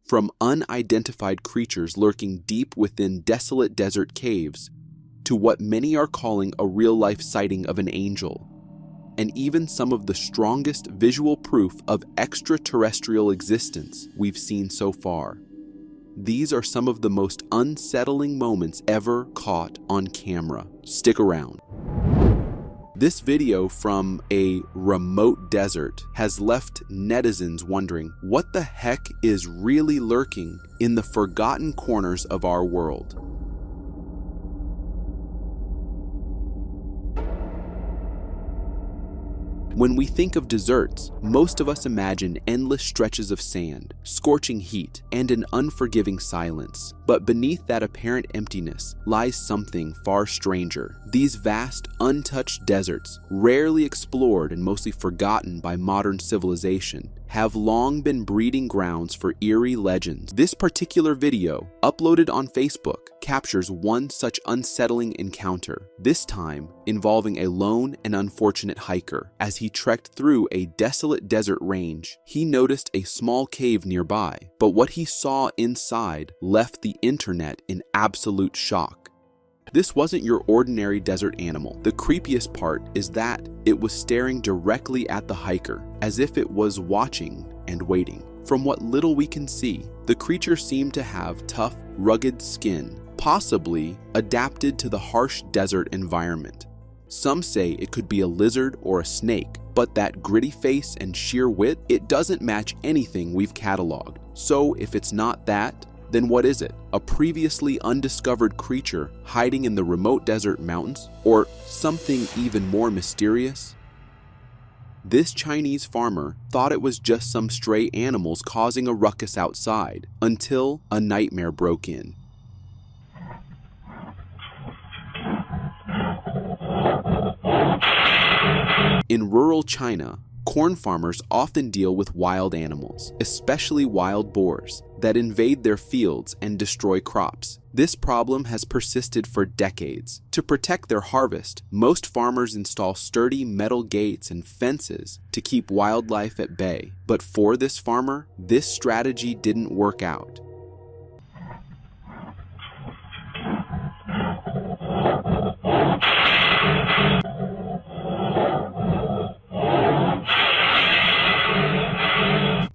From unidentified creatures lurking deep within desolate desert caves, to what many are calling a real-life sighting of an angel, and even some of the strongest visual proof of extraterrestrial existence we've seen so far. These are some of the most unsettling moments ever caught on camera. Stick around. This video from a remote desert has left netizens wondering what the heck is really lurking in the forgotten corners of our world. When we think of deserts, most of us imagine endless stretches of sand, scorching heat, and an unforgiving silence. But beneath that apparent emptiness lies something far stranger. These vast, untouched deserts, rarely explored and mostly forgotten by modern civilization, have long been breeding grounds for eerie legends. This particular video, uploaded on Facebook, captures one such unsettling encounter, this time involving a lone and unfortunate hiker. As he trekked through a desolate desert range, he noticed a small cave nearby, but what he saw inside left the internet in absolute shock. This wasn't your ordinary desert animal. The creepiest part is that it was staring directly at the hiker, as if it was watching and waiting. From what little we can see, the creature seemed to have tough, rugged skin, possibly adapted to the harsh desert environment. Some say it could be a lizard or a snake, but that gritty face and sheer wit, it doesn't match anything we've cataloged. So if it's not that, then what is it? A previously undiscovered creature hiding in the remote desert mountains? Or something even more mysterious? This Chinese farmer thought it was just some stray animals causing a ruckus outside, until a nightmare broke in. In rural China, corn farmers often deal with wild animals, especially wild boars, that invade their fields and destroy crops. This problem has persisted for decades. To protect their harvest, most farmers install sturdy metal gates and fences to keep wildlife at bay. But for this farmer, this strategy didn't work out.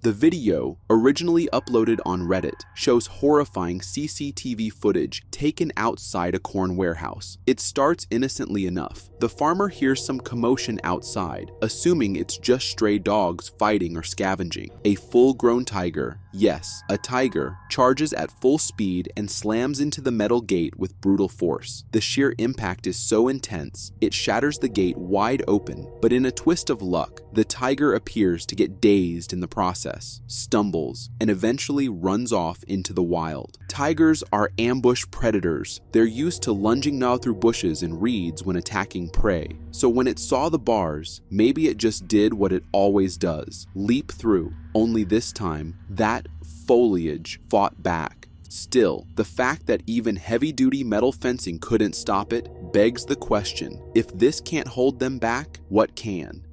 The video, originally uploaded on Reddit, shows horrifying CCTV footage taken outside a corn warehouse. It starts innocently enough. The farmer hears some commotion outside, assuming it's just stray dogs fighting or scavenging. A full-grown tiger, yes, a tiger, charges at full speed and slams into the metal gate with brutal force. The sheer impact is so intense, it shatters the gate wide open, but in a twist of luck, the tiger appears to get dazed in the process, stumbles, and eventually runs off into the wild. Tigers are ambush predators. They're used to lunging now through bushes and reeds when attacking prey. So when it saw the bars, maybe it just did what it always does, leap through. Only this time, that foliage fought back. Still, the fact that even heavy-duty metal fencing couldn't stop it begs the question, if this can't hold them back, what can?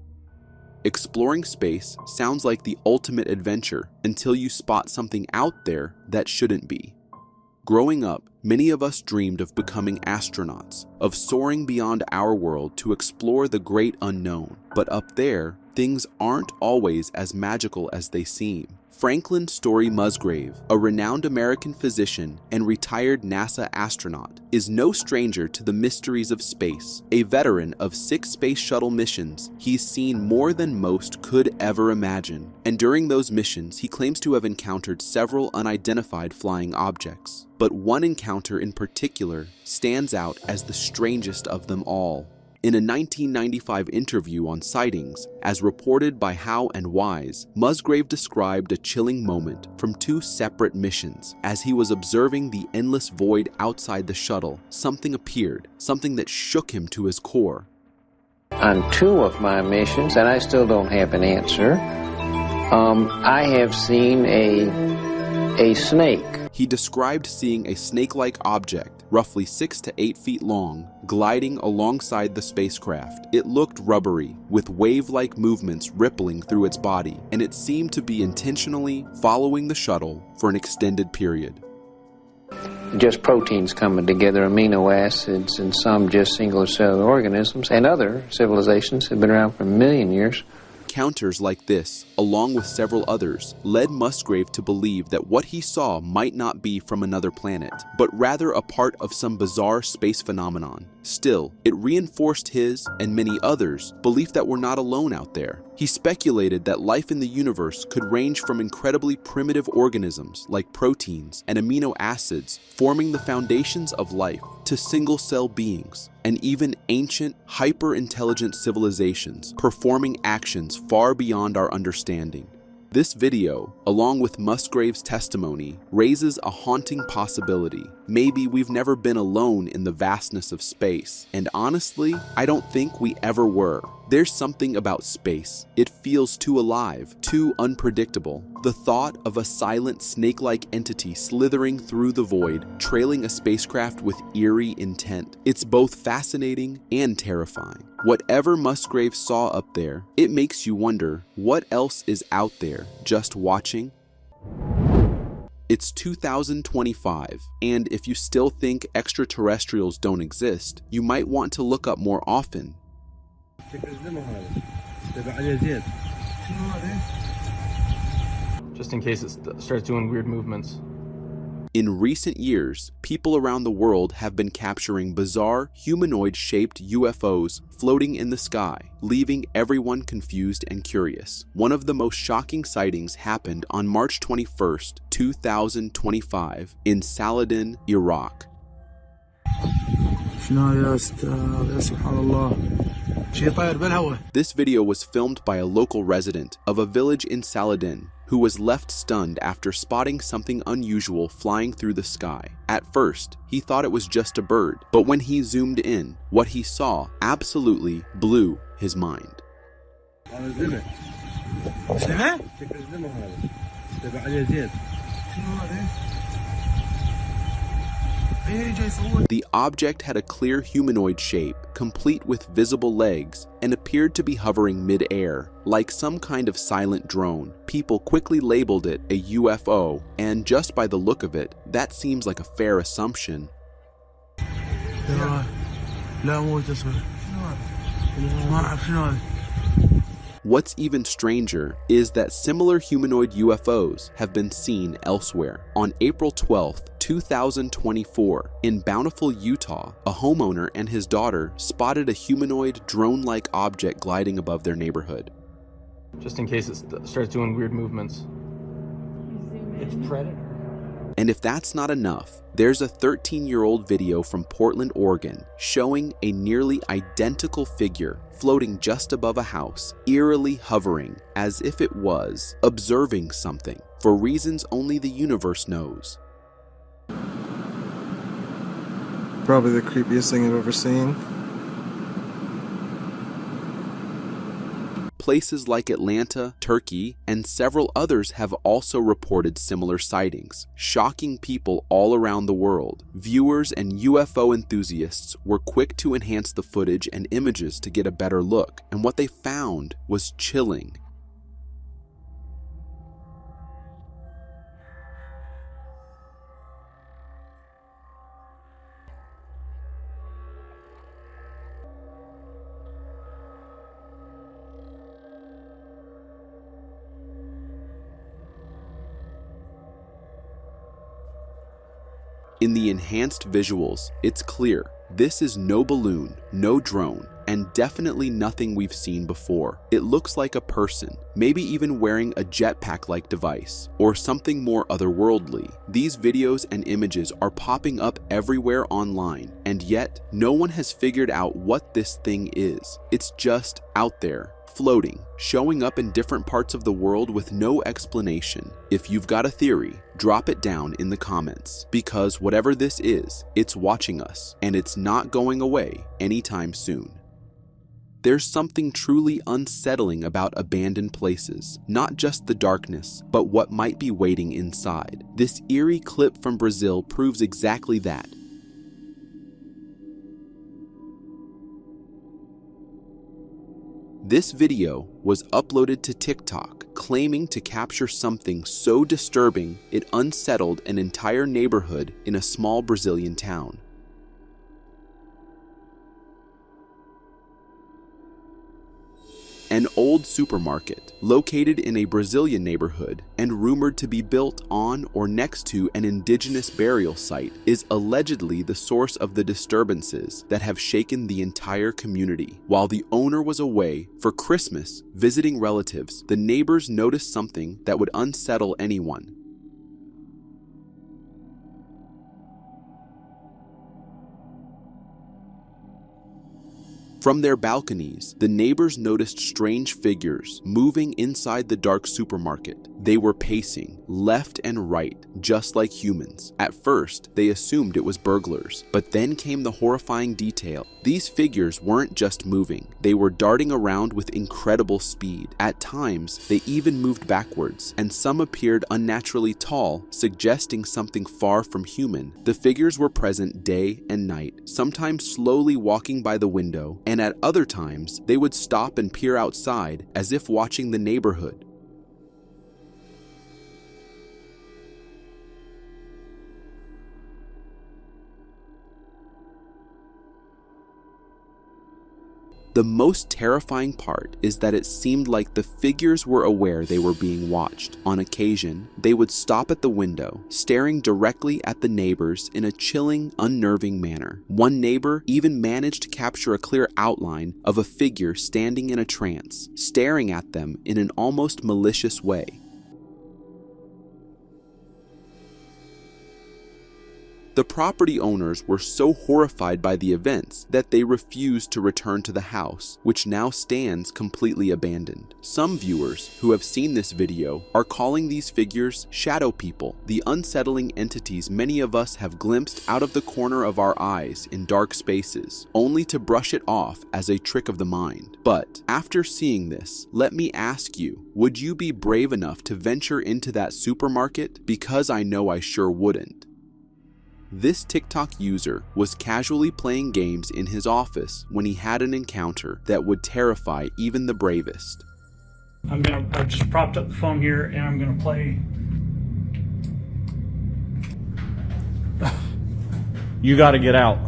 Exploring space sounds like the ultimate adventure until you spot something out there that shouldn't be. Growing up, many of us dreamed of becoming astronauts, of soaring beyond our world to explore the great unknown. But up there, things aren't always as magical as they seem. Franklin Story Musgrave, a renowned American physician and retired NASA astronaut, is no stranger to the mysteries of space. A veteran of 6 space shuttle missions, he's seen more than most could ever imagine. And during those missions, he claims to have encountered several unidentified flying objects. But one encounter in particular stands out as the strangest of them all. In a 1995 interview on Sightings, as reported by How and Wise, Musgrave described a chilling moment from 2 separate missions. As he was observing the endless void outside the shuttle, something appeared, something that shook him to his core. On 2 of my missions, and I still don't have an answer, I have seen a snake. He described seeing a snake-like object roughly 6 to 8 feet long, gliding alongside the spacecraft. It looked rubbery, with wave-like movements rippling through its body, and it seemed to be intentionally following the shuttle for an extended period. Just proteins coming together, amino acids, and some just single-cell organisms, and other civilizations have been around for a million years. Encounters like this, along with several others, led Musgrave to believe that what he saw might not be from another planet, but rather a part of some bizarre space phenomenon. Still, it reinforced his, and many others, belief that we're not alone out there. He speculated that life in the universe could range from incredibly primitive organisms like proteins and amino acids forming the foundations of life, to single-cell beings, and even ancient, hyper-intelligent civilizations performing actions far beyond our understanding. This video, along with Musgrave's testimony, raises a haunting possibility. Maybe we've never been alone in the vastness of space, and honestly, I don't think we ever were. There's something about space. It feels too alive, too unpredictable. The thought of a silent snake-like entity slithering through the void, trailing a spacecraft with eerie intent. It's both fascinating and terrifying. Whatever Musgrave saw up there, it makes you wonder what else is out there just watching. It's 2025, and if you still think extraterrestrials don't exist, you might want to look up more often. Just in case it starts doing weird movements. In recent years, people around the world have been capturing bizarre, humanoid-shaped UFOs floating in the sky, leaving everyone confused and curious. One of the most shocking sightings happened on March 21st, 2025, in Saladin, Iraq. This video was filmed by a local resident of a village in Saladin who was left stunned after spotting something unusual flying through the sky. At first, he thought it was just a bird, but when he zoomed in, what he saw absolutely blew his mind. The object had a clear humanoid shape, complete with visible legs, and appeared to be hovering mid-air, like some kind of silent drone. People quickly labeled it a UFO, and just by the look of it, that seems like a fair assumption. What's even stranger is that similar humanoid UFOs have been seen elsewhere. On April 12th, 2024, in Bountiful, Utah, a homeowner and his daughter spotted a humanoid drone-like object gliding above their neighborhood. Just in case it starts doing weird movements. It's Predator. And if that's not enough, there's a 13-year-old video from Portland, Oregon, showing a nearly identical figure floating just above a house, eerily hovering as if it was observing something, for reasons only the universe knows. Probably the creepiest thing I've ever seen. Places like Atlanta, Turkey, and several others have also reported similar sightings, shocking people all around the world. Viewers and UFO enthusiasts were quick to enhance the footage and images to get a better look, and what they found was chilling. In the enhanced visuals, it's clear this is no balloon, no drone, and definitely nothing we've seen before. It looks like a person, maybe even wearing a jetpack-like device, or something more otherworldly. These videos and images are popping up everywhere online, and yet no one has figured out what this thing is. It's just out there, floating, showing up in different parts of the world with no explanation. If you've got a theory, drop it down in the comments, because whatever this is, it's watching us, and it's not going away anytime soon. There's something truly unsettling about abandoned places, not just the darkness, but what might be waiting inside. This eerie clip from Brazil proves exactly that. This video was uploaded to TikTok, claiming to capture something so disturbing it unsettled an entire neighborhood in a small Brazilian town. An old supermarket, located in a Brazilian neighborhood and rumored to be built on or next to an indigenous burial site, is allegedly the source of the disturbances that have shaken the entire community. While the owner was away for Christmas visiting relatives, the neighbors noticed something that would unsettle anyone. From their balconies, the neighbors noticed strange figures moving inside the dark supermarket. They were pacing left and right, just like humans. At first, they assumed it was burglars, but then came the horrifying detail. These figures weren't just moving, they were darting around with incredible speed. At times, they even moved backwards, and some appeared unnaturally tall, suggesting something far from human. The figures were present day and night, sometimes slowly walking by the window, and at other times, they would stop and peer outside as if watching the neighborhood. The most terrifying part is that it seemed like the figures were aware they were being watched. On occasion, they would stop at the window, staring directly at the neighbors in a chilling, unnerving manner. One neighbor even managed to capture a clear outline of a figure standing in a trance, staring at them in an almost malicious way. The property owners were so horrified by the events that they refused to return to the house, which now stands completely abandoned. Some viewers who have seen this video are calling these figures shadow people, the unsettling entities many of us have glimpsed out of the corner of our eyes in dark spaces, only to brush it off as a trick of the mind. But after seeing this, let me ask you, would you be brave enough to venture into that supermarket? Because I know I sure wouldn't. This TikTok user was casually playing games in his office when he had an encounter that would terrify even the bravest. I've just propped up the phone here and I'm gonna play. You gotta get out.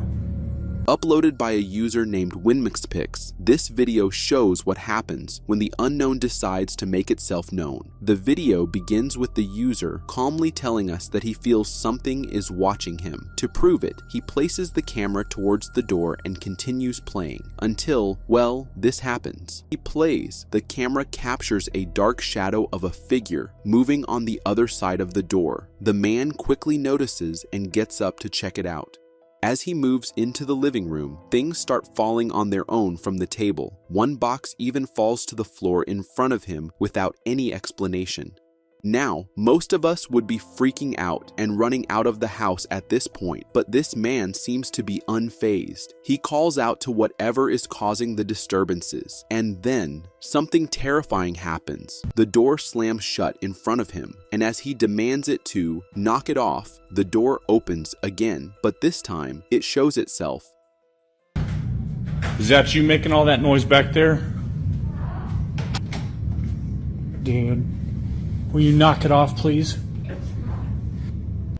Uploaded by a user named WinMixPix, this video shows what happens when the unknown decides to make itself known. The video begins with the user calmly telling us that he feels something is watching him. To prove it, he places the camera towards the door and continues playing until, well, this happens. He plays, the camera captures a dark shadow of a figure moving on the other side of the door. The man quickly notices and gets up to check it out. As he moves into the living room, things start falling on their own from the table. One box even falls to the floor in front of him without any explanation. Now, most of us would be freaking out and running out of the house at this point, but this man seems to be unfazed. He calls out to whatever is causing the disturbances, and then something terrifying happens. The door slams shut in front of him, and as he demands it to knock it off, the door opens again, but this time it shows itself. Is that you making all that noise back there? Dude, will you knock it off, please?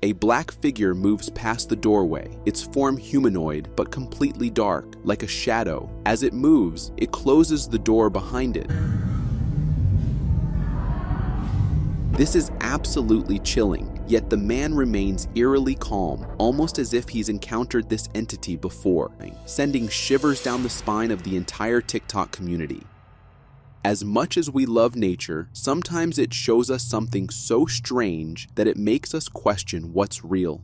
A black figure moves past the doorway, its form humanoid but completely dark, like a shadow. As it moves, it closes the door behind it. This is absolutely chilling, yet the man remains eerily calm, almost as if he's encountered this entity before, sending shivers down the spine of the entire TikTok community. As much as we love nature, sometimes it shows us something so strange that it makes us question what's real.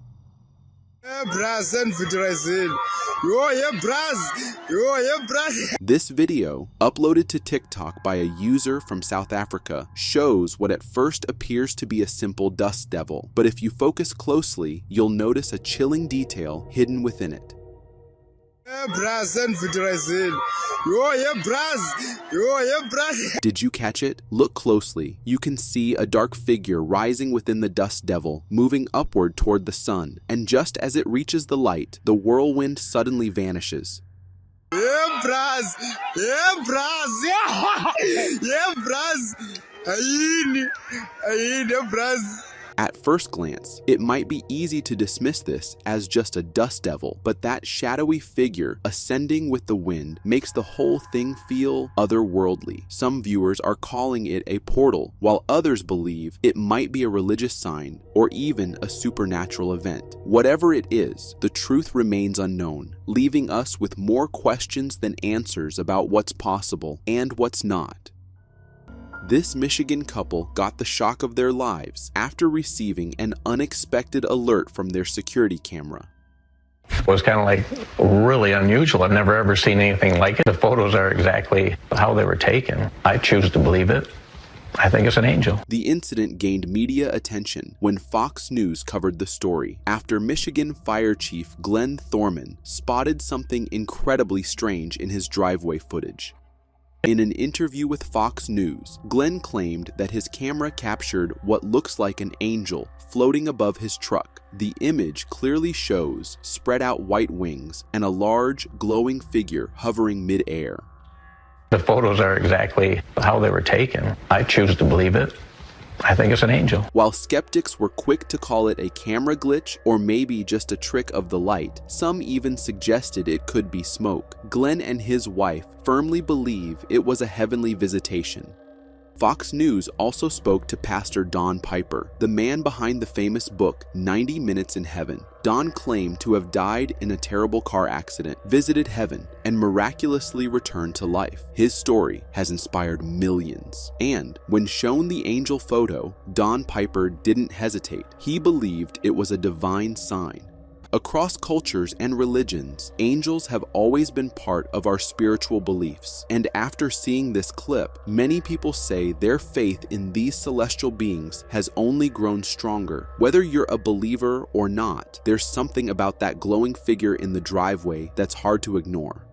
This video, uploaded to TikTok by a user from South Africa, shows what at first appears to be a simple dust devil, but if you focus closely, you'll notice a chilling detail hidden within it. Did you catch it? Look closely. You can see a dark figure rising within the dust devil, moving upward toward the sun, and just as it reaches the light, the whirlwind suddenly vanishes. Yeah, bras. Yeah, bras. Yeah, yeah, bras. Ayin, bras. At first glance, it might be easy to dismiss this as just a dust devil, but that shadowy figure ascending with the wind makes the whole thing feel otherworldly. Some viewers are calling it a portal, while others believe it might be a religious sign or even a supernatural event. Whatever it is, the truth remains unknown, leaving us with more questions than answers about what's possible and what's not. This Michigan couple got the shock of their lives after receiving an unexpected alert from their security camera. It was kind of like really unusual. I've never ever seen anything like it. The photos are exactly how they were taken. I choose to believe it. I think it's an angel. The incident gained media attention when Fox News covered the story after Michigan Fire Chief Glenn Thorman spotted something incredibly strange in his driveway footage. In an interview with Fox News, Glenn claimed that his camera captured what looks like an angel floating above his truck. The image clearly shows spread out white wings and a large, glowing figure hovering mid-air. The photos are exactly how they were taken. I choose to believe it. I think it's an angel. While skeptics were quick to call it a camera glitch or maybe just a trick of the light, some even suggested it could be smoke. Glenn and his wife firmly believe it was a heavenly visitation. Fox News also spoke to Pastor Don Piper, the man behind the famous book 90 Minutes in Heaven. Don claimed to have died in a terrible car accident, visited heaven, and miraculously returned to life. His story has inspired millions. And when shown the angel photo, Don Piper didn't hesitate. He believed it was a divine sign. Across cultures and religions, angels have always been part of our spiritual beliefs. And after seeing this clip, many people say their faith in these celestial beings has only grown stronger. Whether you're a believer or not, there's something about that glowing figure in the driveway that's hard to ignore.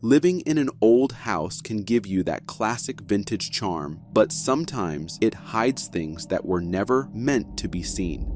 Living in an old house can give you that classic vintage charm, but sometimes it hides things that were never meant to be seen.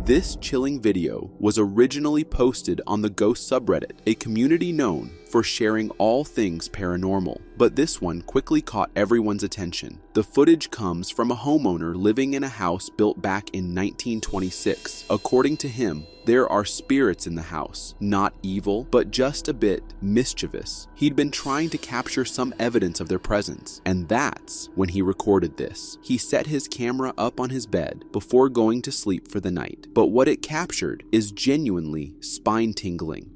This chilling video was originally posted on the Ghost subreddit, a community known for sharing all things paranormal, but this one quickly caught everyone's attention. The footage comes from a homeowner living in a house built back in 1926. According to him, there are spirits in the house, not evil, but just a bit mischievous. He'd been trying to capture some evidence of their presence, and that's when he recorded this. He set his camera up on his bed before going to sleep for the night, but what it captured is genuinely spine-tingling.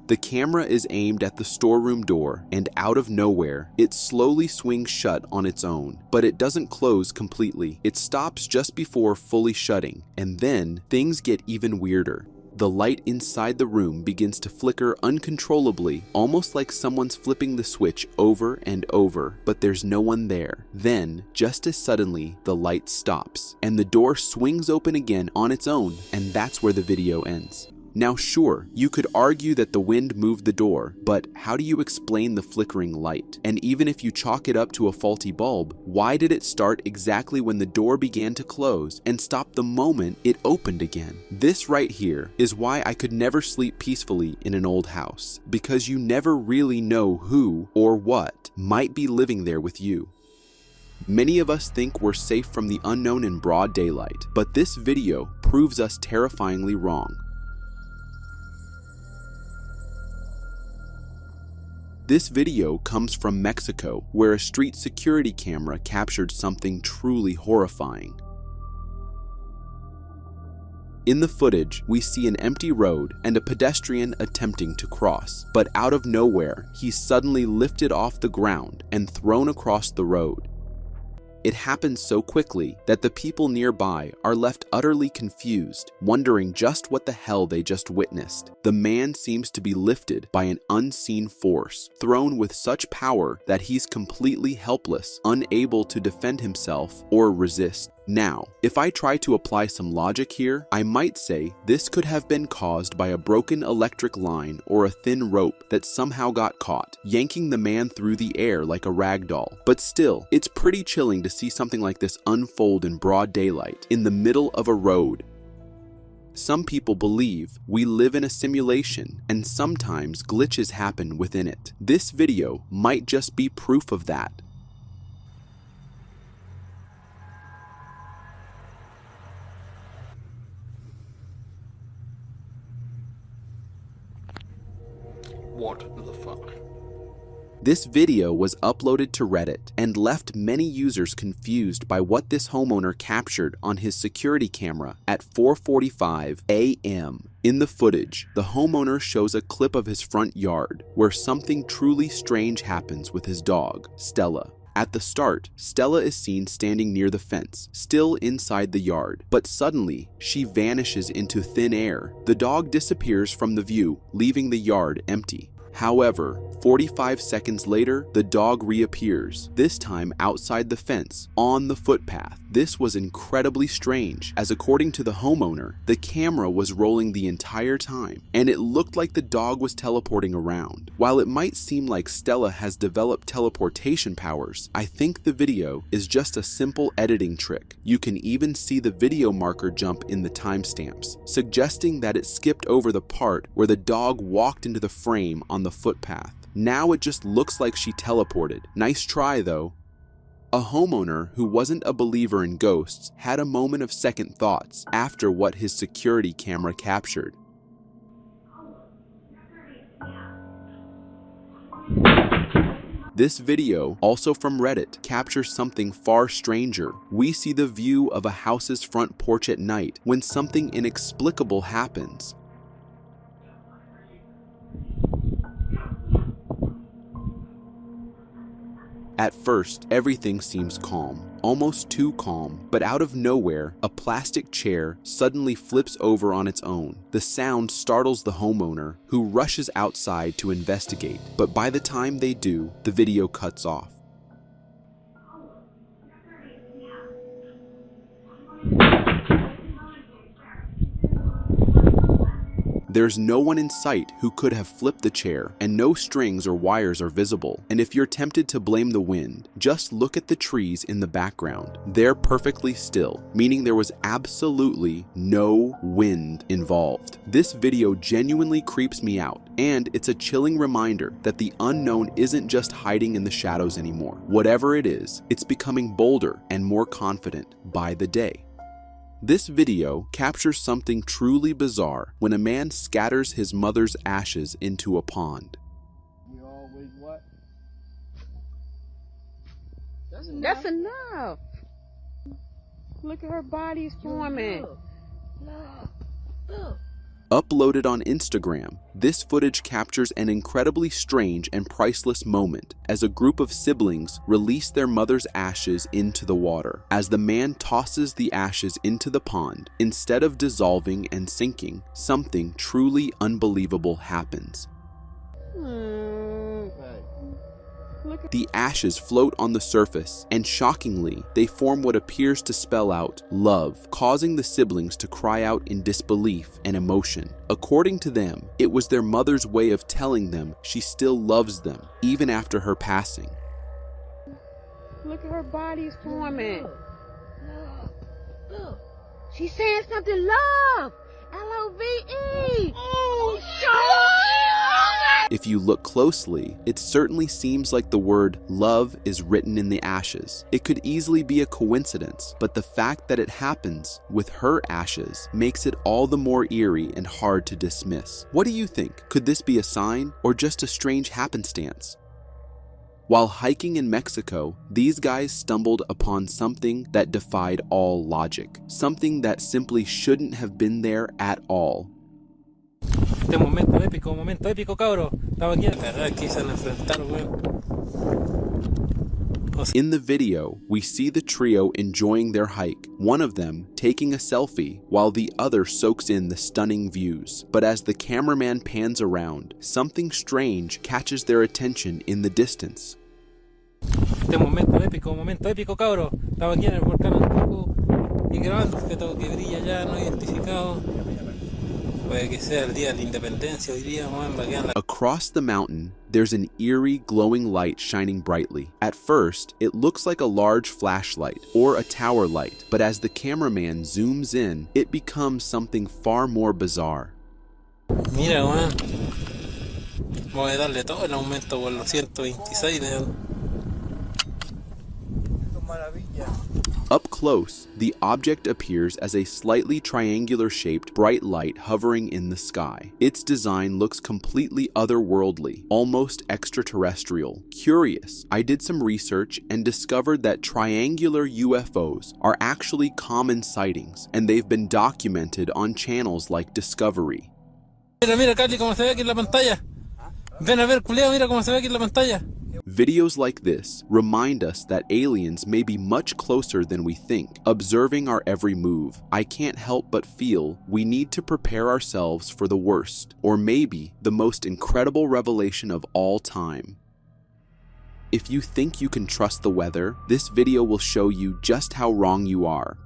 The camera is aimed at the storeroom door, and out of nowhere, it slowly swings shut on its own. But it doesn't close completely. It stops just before fully shutting, and then things get even weirder. The light inside the room begins to flicker uncontrollably, almost like someone's flipping the switch over and over, but there's no one there. Then, just as suddenly, the light stops, and the door swings open again on its own, and that's where the video ends. Now sure, you could argue that the wind moved the door, but how do you explain the flickering light? And even if you chalk it up to a faulty bulb, why did it start exactly when the door began to close and stop the moment it opened again? This right here is why I could never sleep peacefully in an old house, because you never really know who or what might be living there with you. Many of us think we're safe from the unknown in broad daylight, but this video proves us terrifyingly wrong. This video comes from Mexico, where a street security camera captured something truly horrifying. In the footage, we see an empty road and a pedestrian attempting to cross, but out of nowhere, he's suddenly lifted off the ground and thrown across the road. It happens so quickly that the people nearby are left utterly confused, wondering just what the hell they just witnessed. The man seems to be lifted by an unseen force, thrown with such power that he's completely helpless, unable to defend himself or resist. Now, if I try to apply some logic here, I might say this could have been caused by a broken electric line or a thin rope that somehow got caught, yanking the man through the air like a rag doll. But still, it's pretty chilling to see something like this unfold in broad daylight, in the middle of a road. Some people believe we live in a simulation, and sometimes glitches happen within it. This video might just be proof of that. What the fuck? This video was uploaded to Reddit and left many users confused by what this homeowner captured on his security camera at 4:45 a.m. In the footage, the homeowner shows a clip of his front yard where something truly strange happens with his dog, Stella. At the start, Stella is seen standing near the fence, still inside the yard, but suddenly, she vanishes into thin air. The dog disappears from the view, leaving the yard empty. However, 45 seconds later, the dog reappears, this time outside the fence, on the footpath. This was incredibly strange, as according to the homeowner, the camera was rolling the entire time, and it looked like the dog was teleporting around. While it might seem like Stella has developed teleportation powers, I think the video is just a simple editing trick. You can even see the video marker jump in the timestamps, suggesting that it skipped over the part where the dog walked into the frame on the footpath. Now it just looks like she teleported. Nice try though. A homeowner who wasn't a believer in ghosts had a moment of second thoughts after what his security camera captured. This video, also from Reddit, captures something far stranger. We see the view of a house's front porch at night when something inexplicable happens. At first, everything seems calm, almost too calm, but out of nowhere, a plastic chair suddenly flips over on its own. The sound startles the homeowner, who rushes outside to investigate, but by the time they do, the video cuts off. There's no one in sight who could have flipped the chair, and no strings or wires are visible. And if you're tempted to blame the wind, just look at the trees in the background. They're perfectly still, meaning there was absolutely no wind involved. This video genuinely creeps me out, and it's a chilling reminder that the unknown isn't just hiding in the shadows anymore. Whatever it is, it's becoming bolder and more confident by the day. This video captures something truly bizarre when a man scatters his mother's ashes into a pond. You always what? That's enough. Look at her body's forming. Uploaded on Instagram, this footage captures an incredibly strange and priceless moment as a group of siblings release their mother's ashes into the water. As the man tosses the ashes into the pond, instead of dissolving and sinking, something truly unbelievable happens. The ashes float on the surface, and shockingly, they form what appears to spell out love, causing the siblings to cry out in disbelief and emotion. According to them, it was their mother's way of telling them she still loves them, even after her passing. Look at her body's forming. She's saying something, love. L-O-V-E. Oh, If you look closely, it certainly seems like the word love is written in the ashes. It could easily be a coincidence, but the fact that it happens with her ashes makes it all the more eerie and hard to dismiss. What do you think? Could this be a sign or just a strange happenstance? While hiking in Mexico, these guys stumbled upon something that defied all logic, something that simply shouldn't have been there at all. Momento épico, cabro. Estaba aquí, aquí se enfrentaron, güey. In the video, we see the trio enjoying their hike, one of them taking a selfie while the other soaks in the stunning views. But as the cameraman pans around, something strange catches their attention in the distance. Momento épico, cabro. Estaba aquí en el volcán Antiguo. Y grabando objeto que brilla ya no identificado. Puede que sea el día de la independencia hoy día, man, va a quedar la... Across the mountain, there's an eerie glowing light shining brightly. At first, it looks like a large flashlight or a tower light, but as the cameraman zooms in, it becomes something far more bizarre. Mira, man. Voy a darle todo el aumento por los 126 de... Up close, the object appears as a slightly triangular-shaped bright light hovering in the sky. Its design looks completely otherworldly, almost extraterrestrial. Curious, I did some research and discovered that triangular UFOs are actually common sightings, and they've been documented on channels like Discovery. Mira, mira, Carly, cómo se ve aquí en la pantalla. Ven a ver, culiao, mira cómo se ve aquí en la pantalla. Videos like this remind us that aliens may be much closer than we think, observing our every move. I can't help but feel we need to prepare ourselves for the worst, or maybe the most incredible revelation of all time. If you think you can trust the weather, this video will show you just how wrong you are.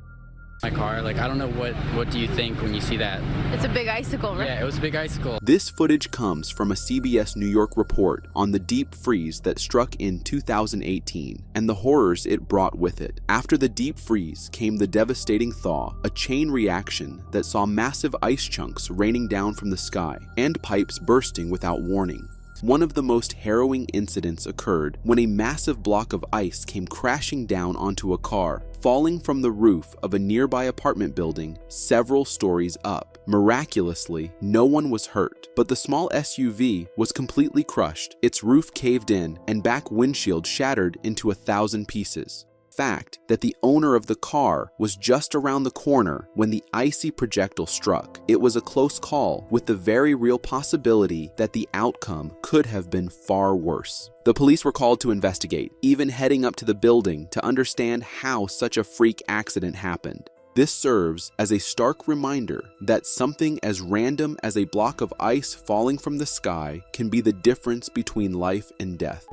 My car, like, I don't know what do you think when you see that? It's a big icicle, right? Yeah, it was a big icicle. This footage comes from a CBS New York report on the deep freeze that struck in 2018 and the horrors it brought with it. After the deep freeze came the devastating thaw, a chain reaction that saw massive ice chunks raining down from the sky and pipes bursting without warning. One of the most harrowing incidents occurred when a massive block of ice came crashing down onto a car, falling from the roof of a nearby apartment building several stories up. Miraculously, no one was hurt, but the small SUV was completely crushed, its roof caved in, and back windshield shattered into 1,000 pieces. Fact that the owner of the car was just around the corner when the icy projectile struck. It was a close call, with the very real possibility that the outcome could have been far worse. The police were called to investigate, even heading up to the building to understand how such a freak accident happened. This serves as a stark reminder that something as random as a block of ice falling from the sky can be the difference between life and death.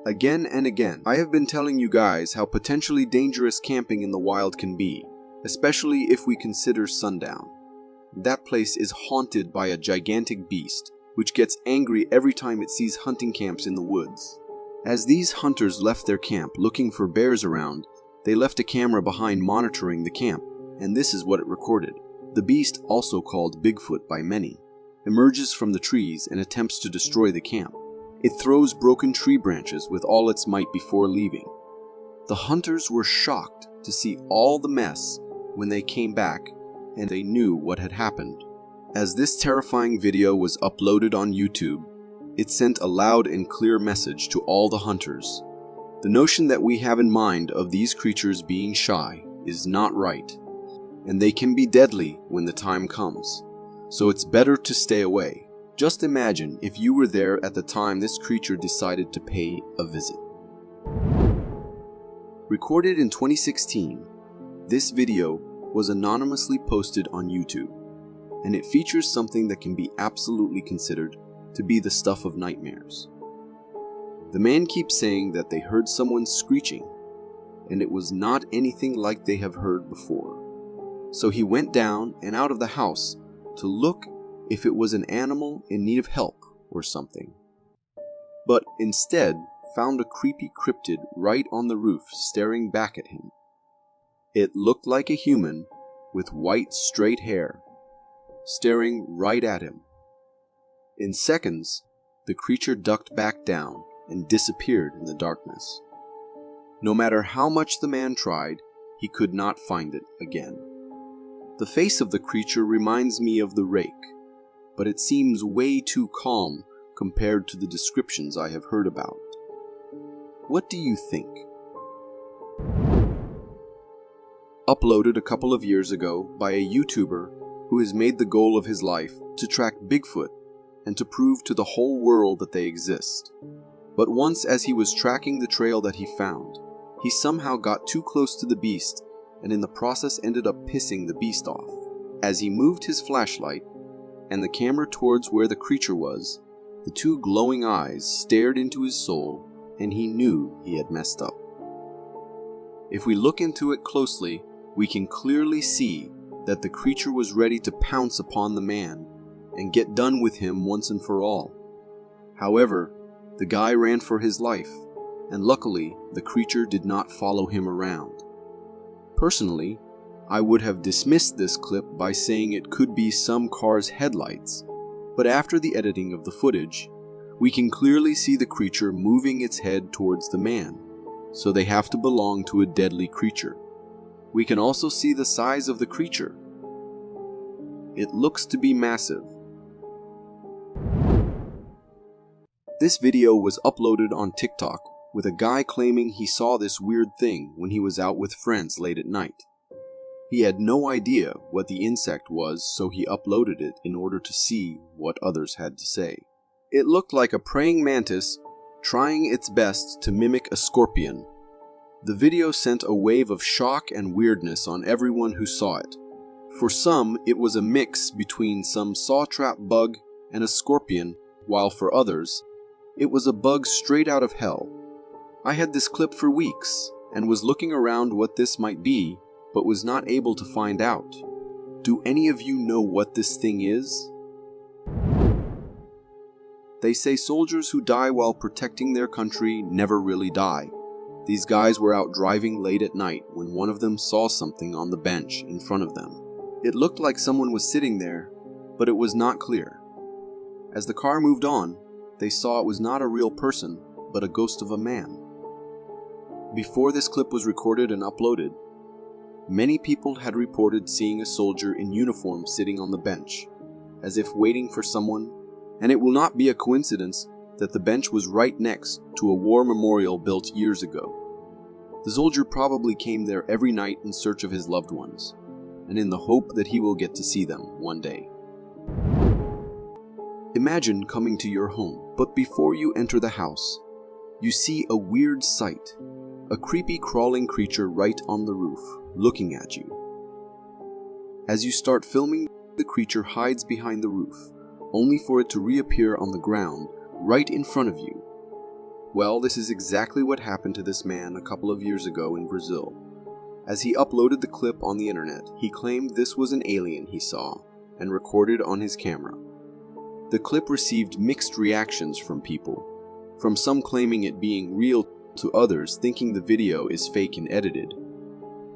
Again and again, I have been telling you guys how potentially dangerous camping in the wild can be, especially if we consider sundown. That place is haunted by a gigantic beast, which gets angry every time it sees hunting camps in the woods. As these hunters left their camp looking for bears around, they left a camera behind monitoring the camp, and this is what it recorded. The beast, also called Bigfoot by many, emerges from the trees and attempts to destroy the camp. It throws broken tree branches with all its might before leaving. The hunters were shocked to see all the mess when they came back, and they knew what had happened. As this terrifying video was uploaded on YouTube, it sent a loud and clear message to all the hunters. The notion that we have in mind of these creatures being shy is not right, and they can be deadly when the time comes, so it's better to stay away. Just imagine if you were there at the time this creature decided to pay a visit. Recorded in 2016, this video was anonymously posted on YouTube, and it features something that can be absolutely considered to be the stuff of nightmares. The man keeps saying that they heard someone screeching, and it was not anything like they have heard before. So he went down and out of the house to look if it was an animal in need of help or something, but instead found a creepy cryptid right on the roof staring back at him. It looked like a human with white straight hair, staring right at him. In seconds, the creature ducked back down and disappeared in the darkness. No matter how much the man tried, he could not find it again. The face of the creature reminds me of the rake, but it seems way too calm compared to the descriptions I have heard about. What do you think? Uploaded a couple of years ago by a YouTuber who has made the goal of his life to track Bigfoot and to prove to the whole world that they exist. But once as he was tracking the trail that he found, he somehow got too close to the beast and in the process ended up pissing the beast off. As he moved his flashlight and the camera towards where the creature was, the two glowing eyes stared into his soul, and he knew he had messed up. If we look into it closely, we can clearly see that the creature was ready to pounce upon the man and get done with him once and for all. However, the guy ran for his life, and luckily the creature did not follow him around. Personally, I would have dismissed this clip by saying it could be some car's headlights, but after the editing of the footage, we can clearly see the creature moving its head towards the man, so they have to belong to a deadly creature. We can also see the size of the creature. It looks to be massive. This video was uploaded on TikTok with a guy claiming he saw this weird thing when he was out with friends late at night. He had no idea what the insect was, so he uploaded it in order to see what others had to say. It looked like a praying mantis trying its best to mimic a scorpion. The video sent a wave of shock and weirdness on everyone who saw it. For some, it was a mix between some saw-trap bug and a scorpion, while for others, it was a bug straight out of hell. I had this clip for weeks and was looking around what this might be, but was not able to find out. Do any of you know what this thing is? They say soldiers who die while protecting their country never really die. These guys were out driving late at night when one of them saw something on the bench in front of them. It looked like someone was sitting there, but it was not clear. As the car moved on, they saw it was not a real person, but a ghost of a man. Before this clip was recorded and uploaded, many people had reported seeing a soldier in uniform sitting on the bench, as if waiting for someone, and it will not be a coincidence that the bench was right next to a war memorial built years ago. The soldier probably came there every night in search of his loved ones, and in the hope that he will get to see them one day. Imagine coming to your home, but before you enter the house, you see a weird sight, a creepy crawling creature right on the roof, looking at you. As you start filming, the creature hides behind the roof, only for it to reappear on the ground right in front of you. Well, this is exactly what happened to this man a couple of years ago in Brazil. As he uploaded the clip on the internet, he claimed this was an alien he saw and recorded on his camera. The clip received mixed reactions from people, from some claiming it being real to others thinking the video is fake and edited.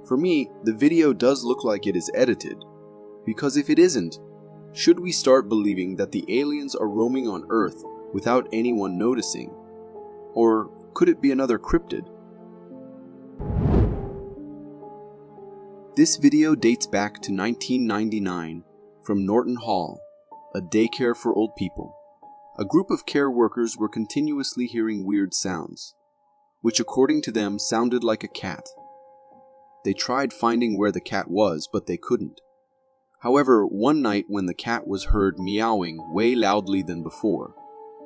For me, the video does look like it is edited, because if it isn't, should we start believing that the aliens are roaming on Earth without anyone noticing? Or could it be another cryptid? This video dates back to 1999 from Norton Hall, a daycare for old people. A group of care workers were continuously hearing weird sounds, which according to them sounded like a cat. They tried finding where the cat was, but they couldn't. However, one night when the cat was heard meowing way loudly than before,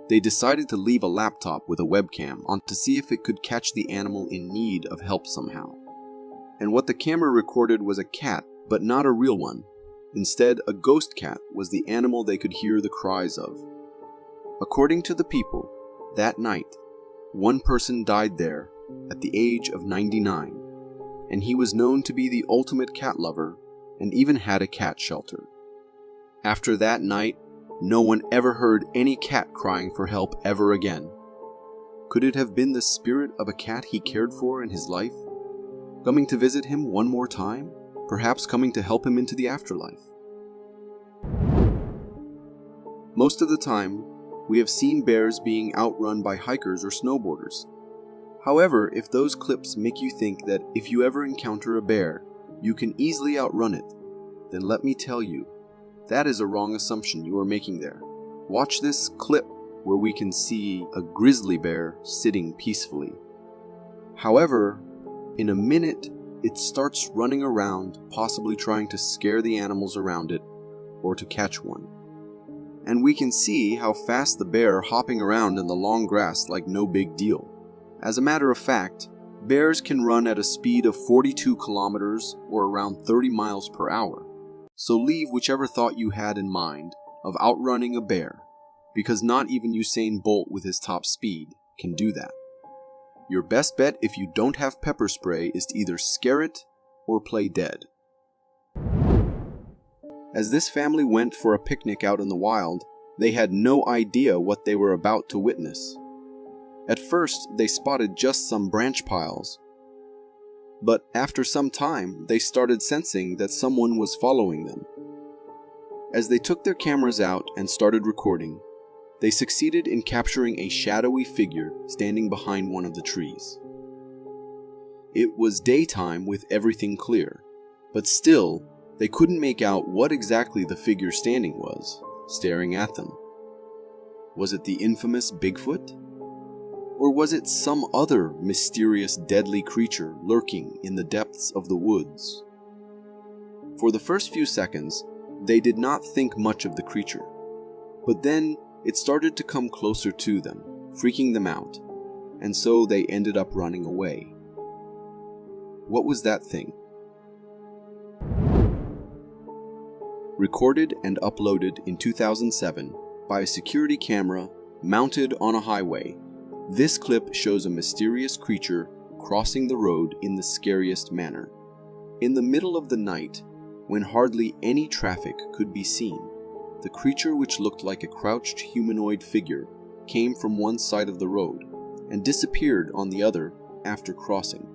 they decided to leave a laptop with a webcam on to see if it could catch the animal in need of help somehow. And what the camera recorded was a cat, but not a real one. Instead, a ghost cat was the animal they could hear the cries of. According to the people, that night, one person died there at the age of 99, and he was known to be the ultimate cat lover and even had a cat shelter. After that night, no one ever heard any cat crying for help ever again. Could it have been the spirit of a cat he cared for in his life, coming to visit him one more time, perhaps coming to help him into the afterlife? Most of the time, we have seen bears being outrun by hikers or snowboarders. However, if those clips make you think that if you ever encounter a bear, you can easily outrun it, then let me tell you, that is a wrong assumption you are making there. Watch this clip where we can see a grizzly bear sitting peacefully. However, in a minute, it starts running around, possibly trying to scare the animals around it or to catch one. And we can see how fast the bear hopping around in the long grass like no big deal. As a matter of fact, bears can run at a speed of 42 kilometers or around 30 miles per hour. So leave whichever thought you had in mind of outrunning a bear, because not even Usain Bolt with his top speed can do that. Your best bet if you don't have pepper spray is to either scare it or play dead. As this family went for a picnic out in the wild, they had no idea what they were about to witness. At first, they spotted just some branch piles, but after some time, they started sensing that someone was following them. As they took their cameras out and started recording, they succeeded in capturing a shadowy figure standing behind one of the trees. It was daytime with everything clear, but still, they couldn't make out what exactly the figure standing was, staring at them. Was it the infamous Bigfoot? Or was it some other mysterious deadly creature lurking in the depths of the woods? For the first few seconds, they did not think much of the creature, but then it started to come closer to them, freaking them out, and so they ended up running away. What was that thing? Recorded and uploaded in 2007 by a security camera mounted on a highway, this clip shows a mysterious creature crossing the road in the scariest manner. In the middle of the night, when hardly any traffic could be seen, the creature, which looked like a crouched humanoid figure, came from one side of the road and disappeared on the other after crossing.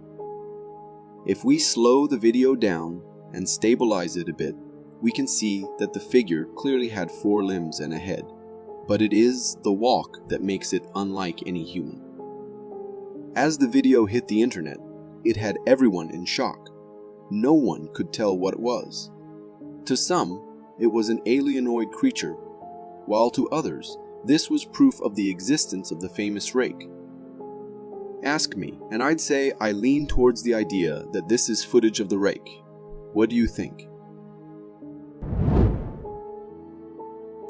If we slow the video down and stabilize it a bit, we can see that the figure clearly had 4 limbs and a head, but it is the walk that makes it unlike any human. As the video hit the internet, it had everyone in shock. No one could tell what it was. To some, it was an alienoid creature, while to others, this was proof of the existence of the famous rake. Ask me, and I'd say I lean towards the idea that this is footage of the rake. What do you think?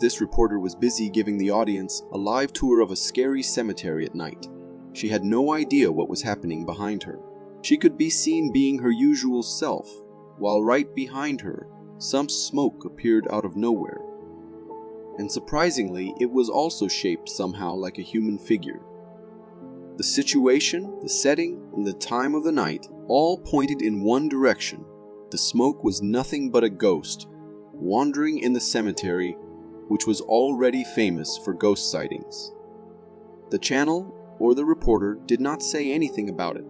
This reporter was busy giving the audience a live tour of a scary cemetery at night. She had no idea what was happening behind her. She could be seen being her usual self, while right behind her, some smoke appeared out of nowhere. And surprisingly, it was also shaped somehow like a human figure. The situation, the setting, and the time of the night all pointed in one direction. The smoke was nothing but a ghost, wandering in the cemetery, which was already famous for ghost sightings. The channel or the reporter did not say anything about it,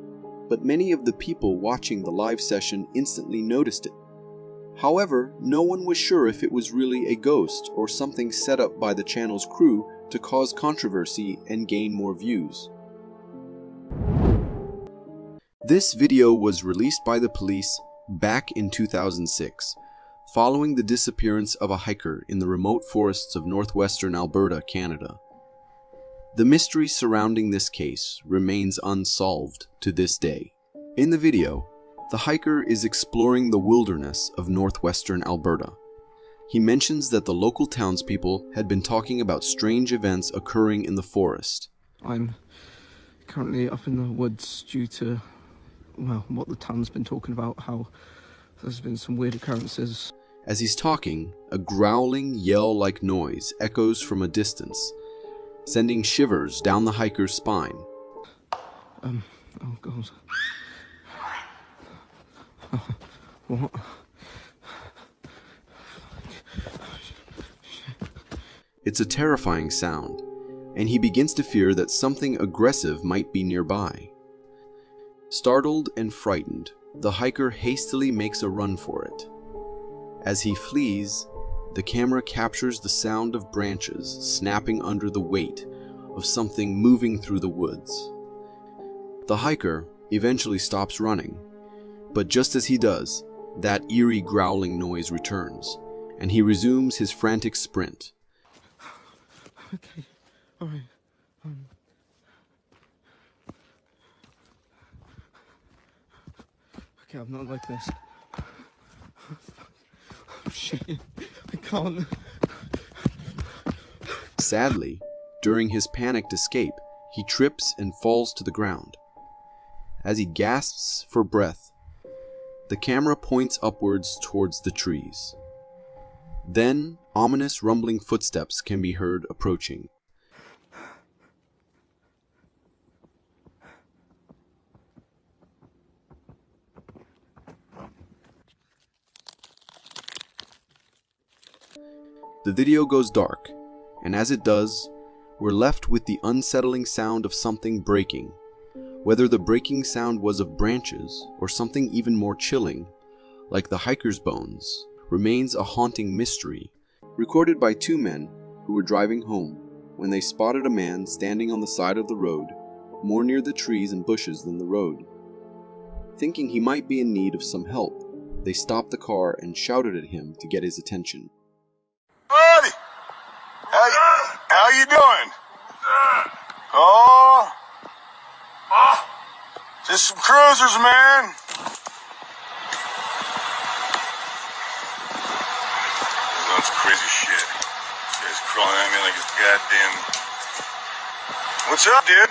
but many of the people watching the live session instantly noticed it. However, no one was sure if it was really a ghost or something set up by the channel's crew to cause controversy and gain more views. This video was released by the police back in 2006, following the disappearance of a hiker in the remote forests of northwestern Alberta, Canada. The mystery surrounding this case remains unsolved to this day. In the video, the hiker is exploring the wilderness of northwestern Alberta. He mentions that the local townspeople had been talking about strange events occurring in the forest. I'm currently up in the woods due to, well, what the town's been talking about, how there's been some weird occurrences. As he's talking, a growling, yell-like noise echoes from a distance, sending shivers down the hiker's spine. Oh god. What? It's a terrifying sound, and he begins to fear that something aggressive might be nearby. Startled and frightened, the hiker hastily makes a run for it. As he flees, the camera captures the sound of branches snapping under the weight of something moving through the woods. The hiker eventually stops running, but just as he does, that eerie growling noise returns, and he resumes his frantic sprint. Okay, alright. Okay, I'm not like this. Oh shit, I can't. Sadly, during his panicked escape, he trips and falls to the ground. As he gasps for breath, the camera points upwards towards the trees. Then, ominous rumbling footsteps can be heard approaching. The video goes dark, and as it does, we're left with the unsettling sound of something breaking. Whether the breaking sound was of branches or something even more chilling, like the hiker's bones, remains a haunting mystery. Recorded by two men who were driving home when they spotted a man standing on the side of the road, more near the trees and bushes than the road. Thinking he might be in need of some help, they stopped the car and shouted at him to get his attention. Buddy! How you doing? Oh! Just some cruisers, man. That's crazy shit. This guy's crawling at me like it's goddamn... What's up, dude?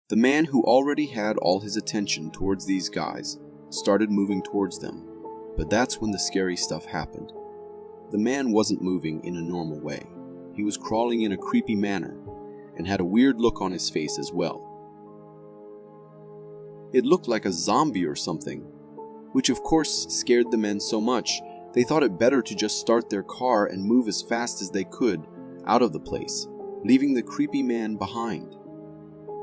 The man, who already had all his attention towards these guys, started moving towards them, but that's when the scary stuff happened. The man wasn't moving in a normal way. He was crawling in a creepy manner, and had a weird look on his face as well. It looked like a zombie or something, which of course scared the men so much they thought it better to just start their car and move as fast as they could out of the place, leaving the creepy man behind.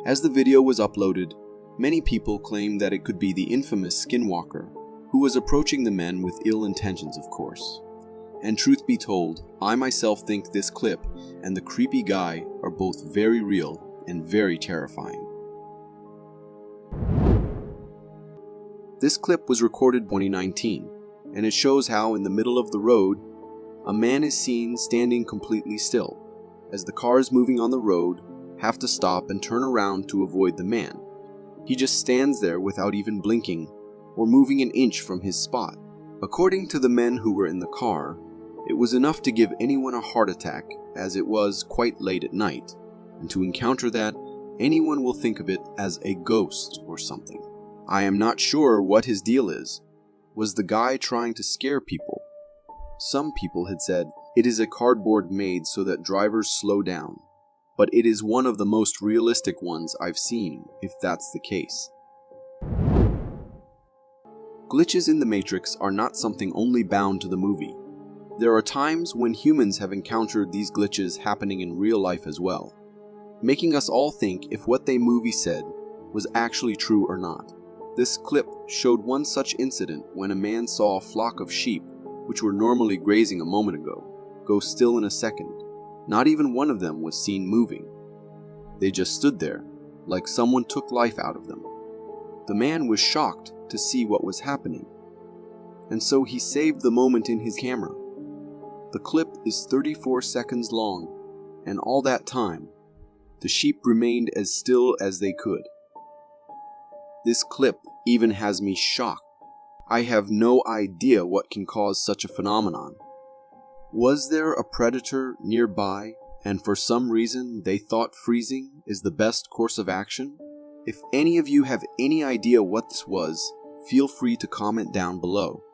As the video was uploaded, many people claimed that it could be the infamous Skinwalker, who was approaching the men with ill intentions, of course. And truth be told, I myself think this clip and the creepy guy are both very real and very terrifying. This clip was recorded in 2019, and it shows how in the middle of the road, a man is seen standing completely still, as the cars moving on the road have to stop and turn around to avoid the man. He just stands there without even blinking or moving an inch from his spot. According to the men who were in the car, it was enough to give anyone a heart attack, as it was quite late at night, and to encounter that, anyone will think of it as a ghost or something. I am not sure what his deal is. Was the guy trying to scare people? Some people had said it is a cardboard made so that drivers slow down, but it is one of the most realistic ones I've seen, if that's the case. Glitches in the Matrix are not something only bound to the movie. There are times when humans have encountered these glitches happening in real life as well, making us all think if what the movie said was actually true or not. This clip showed one such incident when a man saw a flock of sheep, which were normally grazing a moment ago, go still in a second. Not even one of them was seen moving. They just stood there, like someone took life out of them. The man was shocked to see what was happening, and so he saved the moment in his camera. The clip is 34 seconds long, and all that time, the sheep remained as still as they could. This clip even has me shocked. I have no idea what can cause such a phenomenon. Was there a predator nearby, and for some reason they thought freezing is the best course of action? If any of you have any idea what this was, feel free to comment down below.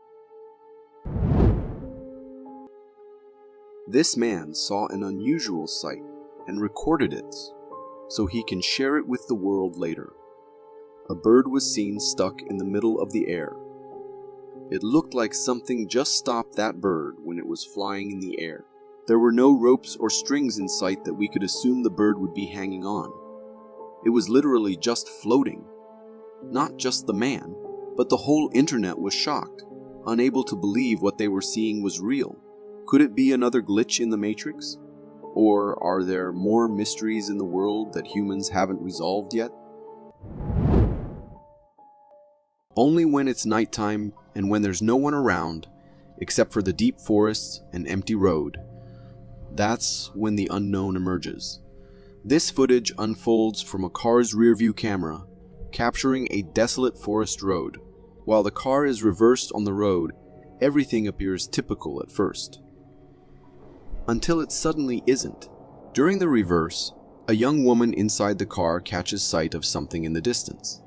This man saw an unusual sight and recorded it, so he can share it with the world later. A bird was seen stuck in the middle of the air. It looked like something just stopped that bird when it was flying in the air. There were no ropes or strings in sight that we could assume the bird would be hanging on. It was literally just floating. Not just the man, but the whole internet was shocked, unable to believe what they were seeing was real. Could it be another glitch in the Matrix? Or are there more mysteries in the world that humans haven't resolved yet? Only when it's nighttime and when there's no one around, except for the deep forests and empty road, that's when the unknown emerges. This footage unfolds from a car's rearview camera, capturing a desolate forest road. While the car is reversed on the road, everything appears typical at first, until it suddenly isn't. During the reverse, a young woman inside the car catches sight of something in the distance.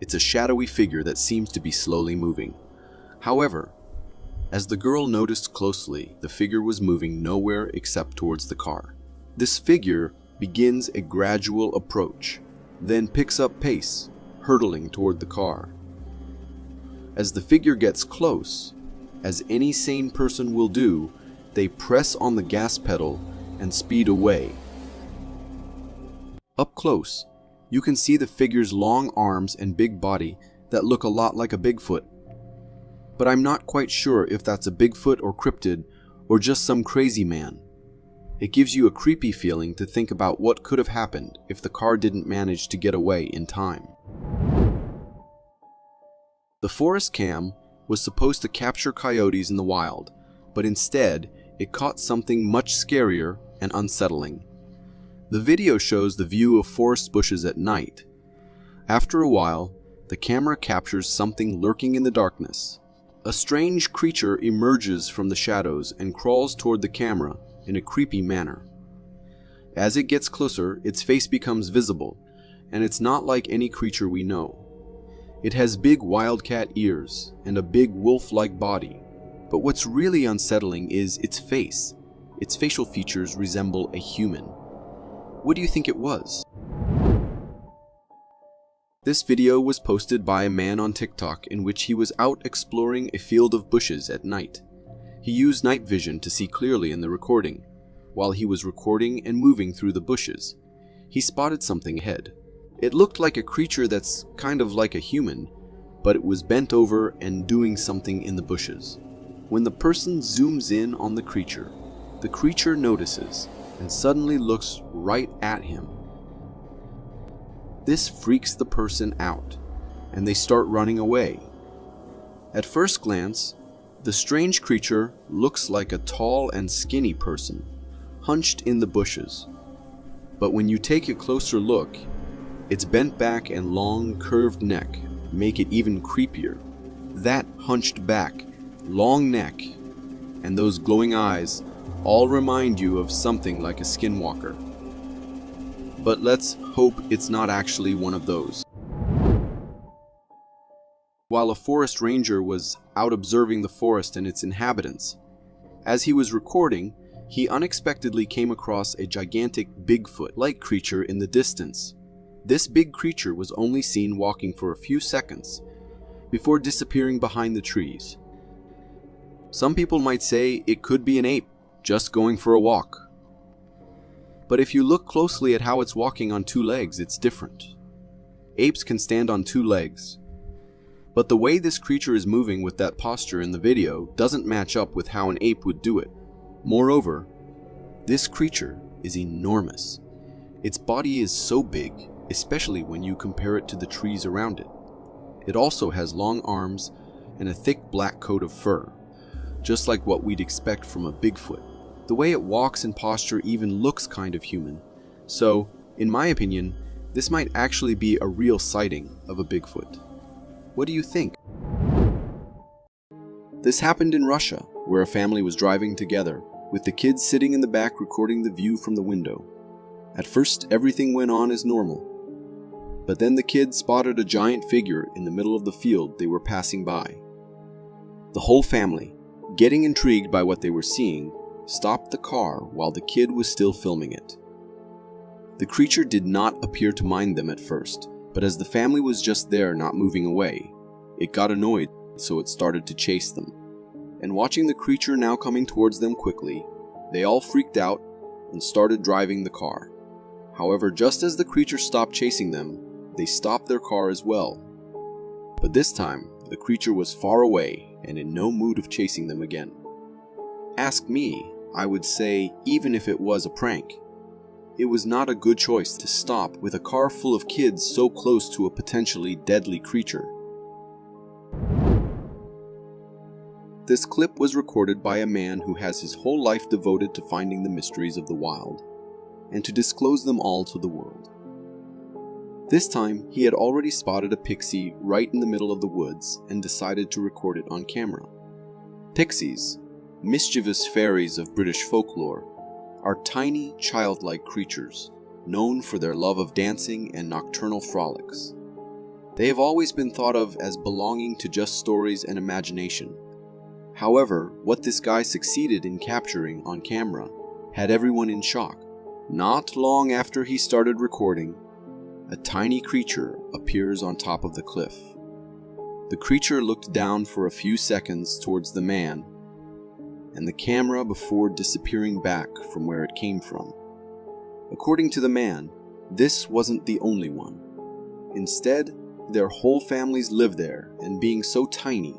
It's a shadowy figure that seems to be slowly moving. However, as the girl noticed closely, the figure was moving nowhere except towards the car. This figure begins a gradual approach, then picks up pace, hurtling toward the car. As the figure gets close, as any sane person will do, they press on the gas pedal and speed away. Up close, you can see the figure's long arms and big body that look a lot like a Bigfoot. But I'm not quite sure if that's a Bigfoot or cryptid or just some crazy man. It gives you a creepy feeling to think about what could have happened if the car didn't manage to get away in time. The forest cam was supposed to capture coyotes in the wild, but instead it caught something much scarier and unsettling. The video shows the view of forest bushes at night. After a while, the camera captures something lurking in the darkness. A strange creature emerges from the shadows and crawls toward the camera in a creepy manner. As it gets closer, its face becomes visible, and it's not like any creature we know. It has big wildcat ears and a big wolf-like body, but what's really unsettling is its face. Its facial features resemble a human. What do you think it was? This video was posted by a man on TikTok in which he was out exploring a field of bushes at night. He used night vision to see clearly in the recording. While he was recording and moving through the bushes, he spotted something ahead. It looked like a creature that's kind of like a human, but it was bent over and doing something in the bushes. When the person zooms in on the creature notices and suddenly looks right at him. This freaks the person out, and they start running away. At first glance, the strange creature looks like a tall and skinny person, hunched in the bushes. But when you take a closer look, its bent back and long, curved neck make it even creepier. That hunched back, long neck, and those glowing eyes all remind you of something like a skinwalker. But let's hope it's not actually one of those. While a forest ranger was out observing the forest and its inhabitants, as he was recording, he unexpectedly came across a gigantic Bigfoot-like creature in the distance. This big creature was only seen walking for a few seconds before disappearing behind the trees. Some people might say it could be an ape just going for a walk. But if you look closely at how it's walking on two legs, it's different. Apes can stand on two legs. But the way this creature is moving with that posture in the video doesn't match up with how an ape would do it. Moreover, this creature is enormous. Its body is so big, especially when you compare it to the trees around it. It also has long arms and a thick black coat of fur, just like what we'd expect from a Bigfoot. The way it walks and posture even looks kind of human. So, in my opinion, this might actually be a real sighting of a Bigfoot. What do you think? This happened in Russia, where a family was driving together, with the kids sitting in the back recording the view from the window. At first, everything went on as normal. But then the kids spotted a giant figure in the middle of the field they were passing by. The whole family, getting intrigued by what they were seeing, stopped the car while the kid was still filming it. The creature did not appear to mind them at first, but as the family was just there not moving away, it got annoyed, so it started to chase them. And watching the creature now coming towards them quickly, they all freaked out and started driving the car. However, just as the creature stopped chasing them, they stopped their car as well. But this time, the creature was far away and in no mood of chasing them again. Ask me, I would say, even if it was a prank, it was not a good choice to stop with a car full of kids so close to a potentially deadly creature. This clip was recorded by a man who has his whole life devoted to finding the mysteries of the wild, and to disclose them all to the world. This time, he had already spotted a pixie right in the middle of the woods and decided to record it on camera. Pixies, mischievous fairies of British folklore, are tiny, childlike creatures, known for their love of dancing and nocturnal frolics. They have always been thought of as belonging to just stories and imagination. However, what this guy succeeded in capturing on camera had everyone in shock. Not long after he started recording, a tiny creature appears on top of the cliff. The creature looked down for a few seconds towards the man and the camera before disappearing back from where it came from. According to the man, this wasn't the only one. Instead, their whole families live there, and being so tiny,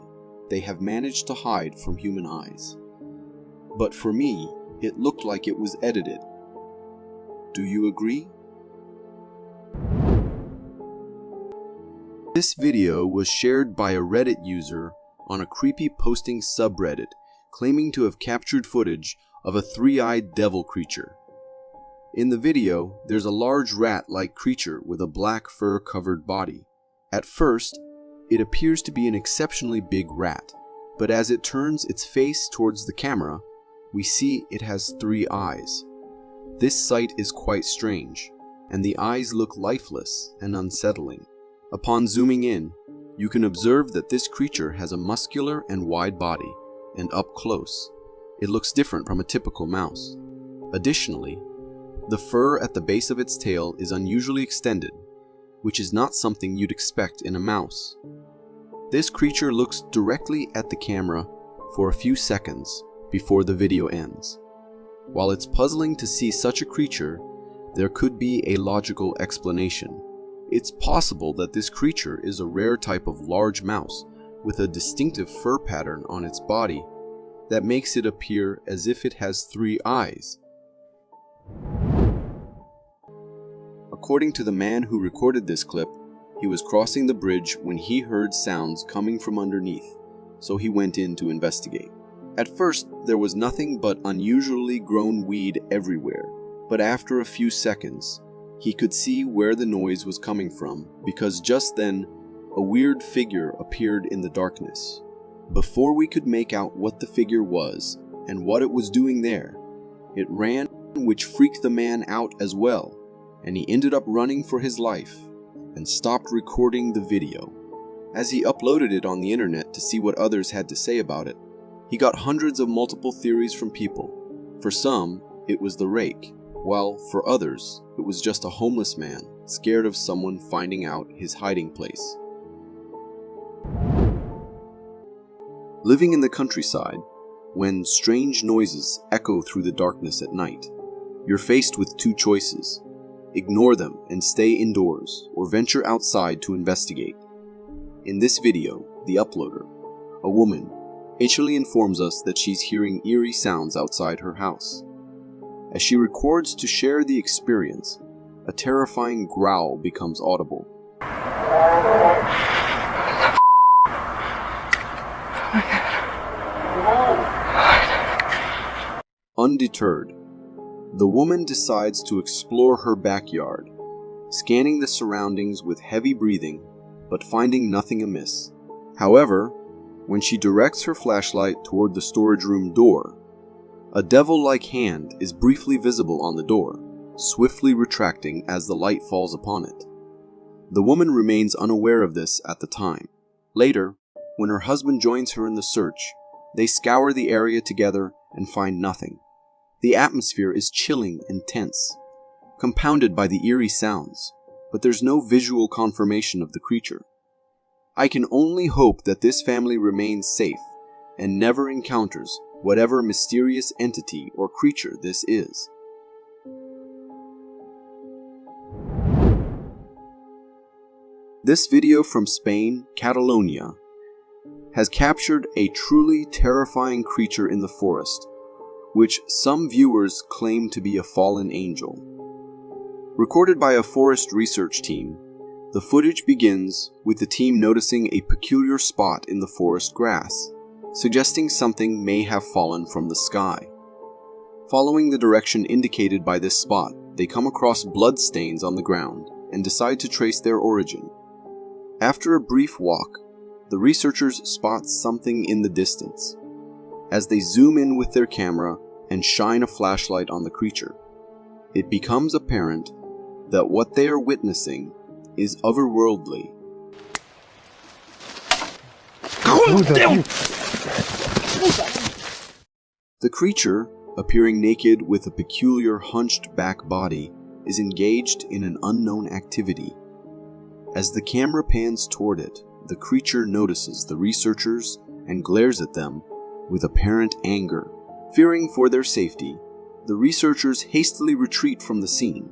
they have managed to hide from human eyes. But for me, it looked like it was edited. Do you agree? This video was shared by a Reddit user on a creepy posting subreddit claiming to have captured footage of a three-eyed devil creature. In the video, there's a large rat-like creature with a black fur-covered body. At first, it appears to be an exceptionally big rat, but as it turns its face towards the camera, we see it has 3 eyes. This sight is quite strange, and the eyes look lifeless and unsettling. Upon zooming in, you can observe that this creature has a muscular and wide body, and up close, it looks different from a typical mouse. Additionally, the fur at the base of its tail is unusually extended, which is not something you'd expect in a mouse. This creature looks directly at the camera for a few seconds before the video ends. While it's puzzling to see such a creature, there could be a logical explanation. It's possible that this creature is a rare type of large mouse with a distinctive fur pattern on its body that makes it appear as if it has 3 eyes. According to the man who recorded this clip, he was crossing the bridge when he heard sounds coming from underneath, so he went in to investigate. At first, there was nothing but unusually grown weed everywhere, but after a few seconds, he could see where the noise was coming from, because just then, a weird figure appeared in the darkness. Before we could make out what the figure was and what it was doing there, it ran, which freaked the man out as well, and he ended up running for his life and stopped recording the video. As he uploaded it on the internet to see what others had to say about it, he got hundreds of multiple theories from people. For some, it was the rake, while for others, it was just a homeless man scared of someone finding out his hiding place. Living in the countryside, when strange noises echo through the darkness at night, you're faced with 2 choices. Ignore them and stay indoors, or venture outside to investigate. In this video, the uploader, a woman, initially informs us that she's hearing eerie sounds outside her house. As she records to share the experience, a terrifying growl becomes audible. Undeterred, the woman decides to explore her backyard, scanning the surroundings with heavy breathing, but finding nothing amiss. However, when she directs her flashlight toward the storage room door, a devil-like hand is briefly visible on the door, swiftly retracting as the light falls upon it. The woman remains unaware of this at the time. Later, when her husband joins her in the search, they scour the area together and find nothing. The atmosphere is chilling and tense, compounded by the eerie sounds, but there's no visual confirmation of the creature. I can only hope that this family remains safe and never encounters whatever mysterious entity or creature this is. This video from Spain, Catalonia, has captured a truly terrifying creature in the forest, which some viewers claim to be a fallen angel. Recorded by a forest research team, the footage begins with the team noticing a peculiar spot in the forest grass, suggesting something may have fallen from the sky. Following the direction indicated by this spot, they come across blood stains on the ground and decide to trace their origin. After a brief walk, the researchers spot something in the distance. As they zoom in with their camera and shine a flashlight on the creature, it becomes apparent that what they are witnessing is otherworldly. The creature, appearing naked with a peculiar hunched back body, is engaged in an unknown activity. As the camera pans toward it, the creature notices the researchers and glares at them with apparent anger. Fearing for their safety, the researchers hastily retreat from the scene.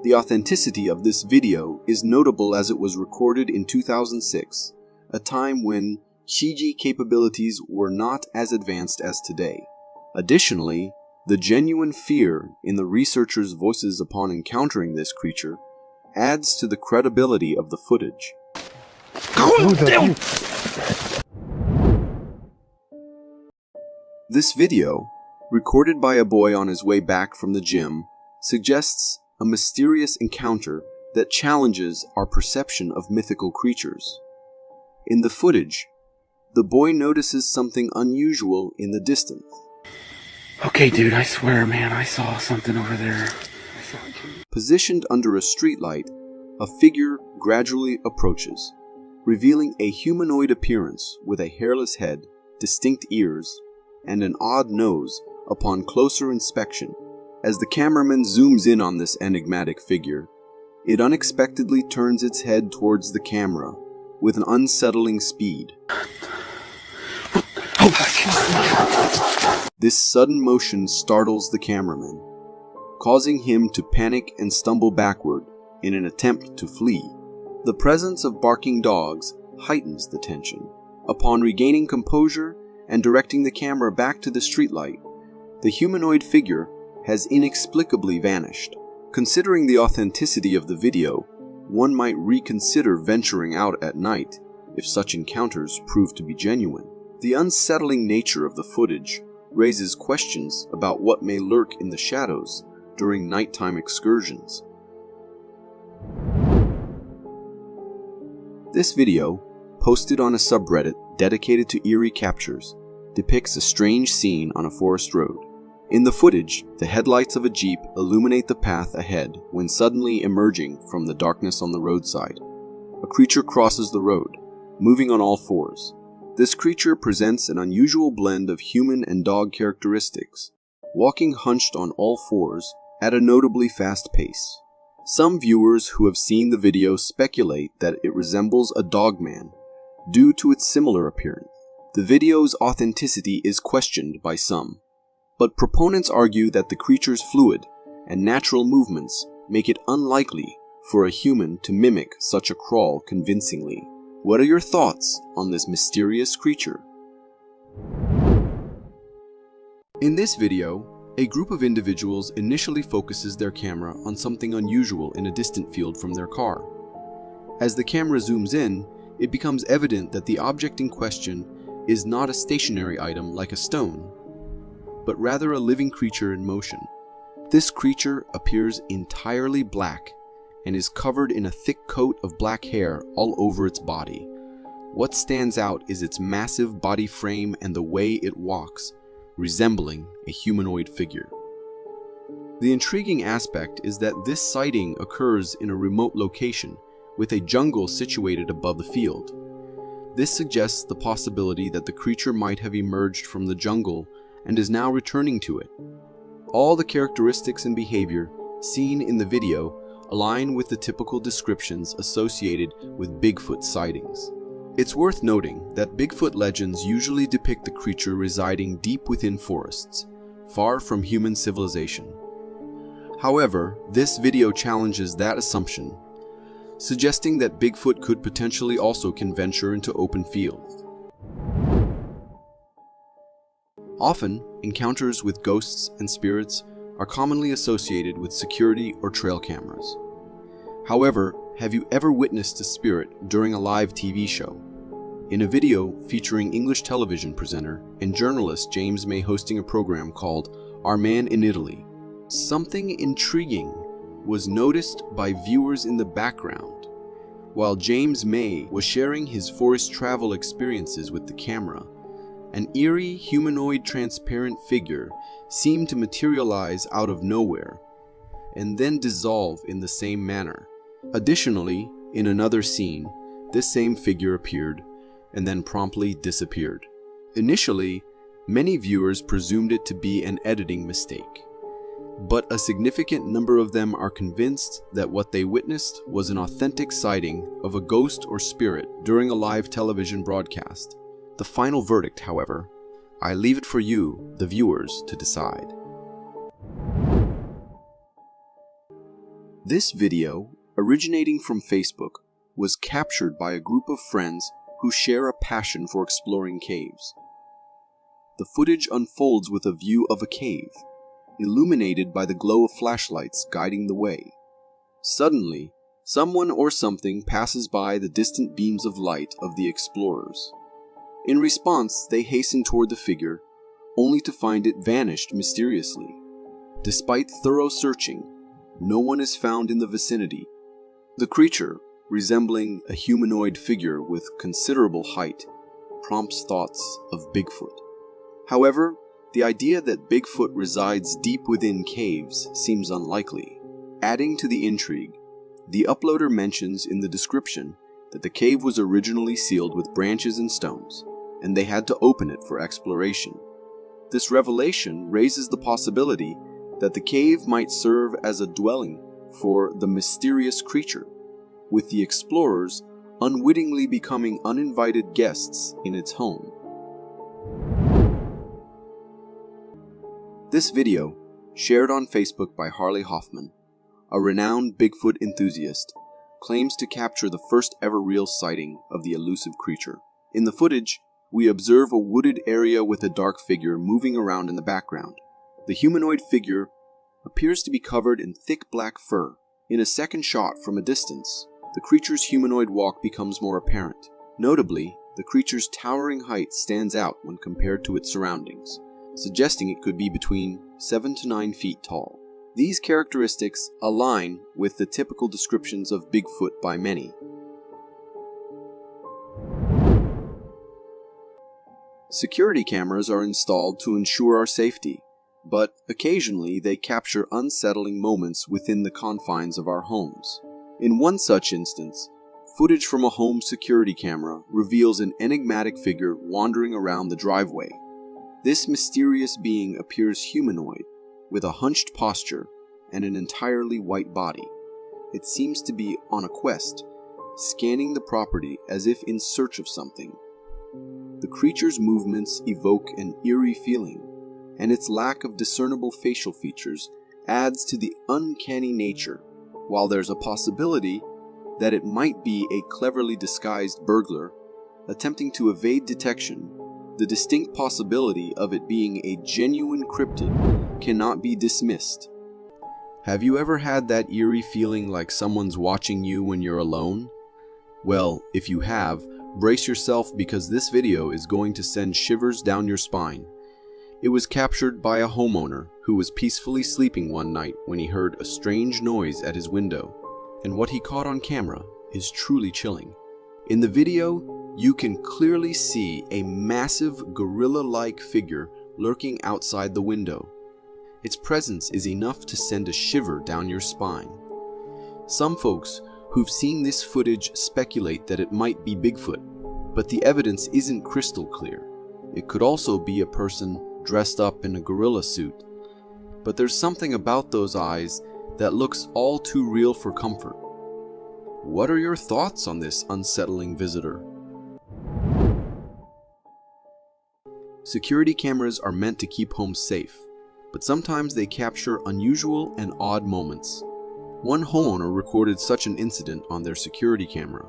The authenticity of this video is notable as it was recorded in 2006, a time when CG capabilities were not as advanced as today. Additionally, the genuine fear in the researchers' voices upon encountering this creature adds to the credibility of the footage. This video, recorded by a boy on his way back from the gym, suggests a mysterious encounter that challenges our perception of mythical creatures. In the footage, the boy notices something unusual in the distance. Okay, dude, I swear, man, I saw something over there. Positioned under a streetlight, a figure gradually approaches, revealing a humanoid appearance with a hairless head, distinct ears, and an odd nose upon closer inspection. As the cameraman zooms in on this enigmatic figure, it unexpectedly turns its head towards the camera with an unsettling speed. This sudden motion startles the cameraman, causing him to panic and stumble backward in an attempt to flee. The presence of barking dogs heightens the tension. Upon regaining composure and directing the camera back to the streetlight, the humanoid figure has inexplicably vanished. Considering the authenticity of the video, one might reconsider venturing out at night if such encounters prove to be genuine. The unsettling nature of the footage raises questions about what may lurk in the shadows during nighttime excursions. This video, posted on a subreddit dedicated to eerie captures, depicts a strange scene on a forest road. In the footage, the headlights of a Jeep illuminate the path ahead when suddenly emerging from the darkness on the roadside. A creature crosses the road, moving on all fours. This creature presents an unusual blend of human and dog characteristics, walking hunched on all fours at a notably fast pace. Some viewers who have seen the video speculate that it resembles a dogman due to its similar appearance. The video's authenticity is questioned by some, but proponents argue that the creature's fluid and natural movements make it unlikely for a human to mimic such a crawl convincingly. What are your thoughts on this mysterious creature? In this video, a group of individuals initially focuses their camera on something unusual in a distant field from their car. As the camera zooms in, it becomes evident that the object in question is not a stationary item like a stone, but rather a living creature in motion. This creature appears entirely black and is covered in a thick coat of black hair all over its body. What stands out is its massive body frame and the way it walks, resembling a humanoid figure. The intriguing aspect is that this sighting occurs in a remote location, with a jungle situated above the field. This suggests the possibility that the creature might have emerged from the jungle and is now returning to it. All the characteristics and behavior seen in the video align with the typical descriptions associated with Bigfoot sightings. It's worth noting that Bigfoot legends usually depict the creature residing deep within forests, far from human civilization. However, this video challenges that assumption, suggesting that Bigfoot could potentially also can venture into open fields. Often, encounters with ghosts and spirits are commonly associated with security or trail cameras. However, have you ever witnessed a spirit during a live TV show? In a video featuring English television presenter and journalist James May hosting a program called Our Man in Italy, something intriguing was noticed by viewers in the background. While James May was sharing his forest travel experiences with the camera, an eerie humanoid transparent figure seemed to materialize out of nowhere and then dissolve in the same manner. Additionally, in another scene, this same figure appeared and then promptly disappeared. Initially, many viewers presumed it to be an editing mistake. but a significant number of them are convinced that what they witnessed was an authentic sighting of a ghost or spirit during a live television broadcast. The final verdict, however, I leave it for you, the viewers, to decide. This video, originating from Facebook, was captured by a group of friends who share a passion for exploring caves. The footage unfolds with a view of a cave, illuminated by the glow of flashlights guiding the way. Suddenly, someone or something passes by the distant beams of light of the explorers. In response, they hasten toward the figure, only to find it vanished mysteriously. Despite thorough searching, no one is found in the vicinity. The creature, resembling a humanoid figure with considerable height, prompts thoughts of Bigfoot. However, the idea that Bigfoot resides deep within caves seems unlikely. Adding to the intrigue, the uploader mentions in the description that the cave was originally sealed with branches and stones, and they had to open it for exploration. This revelation raises the possibility that the cave might serve as a dwelling for the mysterious creature, with the explorers unwittingly becoming uninvited guests in its home. This video, shared on Facebook by Harley Hoffman, a renowned Bigfoot enthusiast, claims to capture the first ever real sighting of the elusive creature. In the footage, we observe a wooded area with a dark figure moving around in the background. The humanoid figure appears to be covered in thick black fur. In a second shot from a distance, the creature's humanoid walk becomes more apparent. Notably, the creature's towering height stands out when compared to its surroundings, suggesting it could be between 7 to 9 feet tall. These characteristics align with the typical descriptions of Bigfoot by many. Security cameras are installed to ensure our safety, but occasionally they capture unsettling moments within the confines of our homes. In one such instance, footage from a home security camera reveals an enigmatic figure wandering around the driveway. This mysterious being appears humanoid, with a hunched posture and an entirely white body. It seems to be on a quest, scanning the property as if in search of something. The creature's movements evoke an eerie feeling, and its lack of discernible facial features adds to the uncanny nature. While there's a possibility that it might be a cleverly disguised burglar attempting to evade detection, the distinct possibility of it being a genuine cryptid cannot be dismissed. Have you ever had that eerie feeling like someone's watching you when you're alone? Well, if you have, brace yourself because this video is going to send shivers down your spine. It was captured by a homeowner who was peacefully sleeping one night when he heard a strange noise at his window, and what he caught on camera is truly chilling. In the video, you can clearly see a massive gorilla-like figure lurking outside the window. Its presence is enough to send a shiver down your spine. Some folks who've seen this footage speculate that it might be Bigfoot, but the evidence isn't crystal clear. It could also be a person dressed up in a gorilla suit, but there's something about those eyes that looks all too real for comfort. What are your thoughts on this unsettling visitor? Security cameras are meant to keep homes safe, but sometimes they capture unusual and odd moments. One homeowner recorded such an incident on their security camera.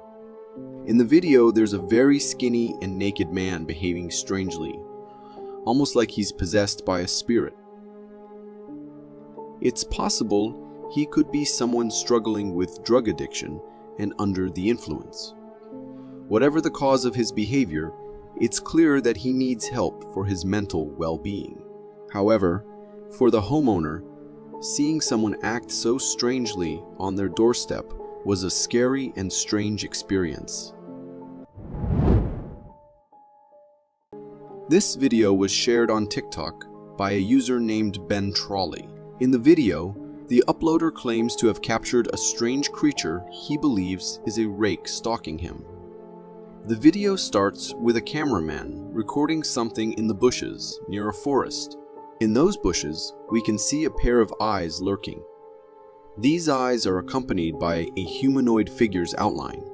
In the video, there's a very skinny and naked man behaving strangely, almost like he's possessed by a spirit. It's possible he could be someone struggling with drug addiction and under the influence. Whatever the cause of his behavior, it's clear that he needs help for his mental well-being. However, for the homeowner, seeing someone act so strangely on their doorstep was a scary and strange experience. This video was shared on TikTok by a user named Ben Trolley. In the video, the uploader claims to have captured a strange creature he believes is a rake stalking him. The video starts with a cameraman recording something in the bushes near a forest. In those bushes, we can see a pair of eyes lurking. These eyes are accompanied by a humanoid figure's outline,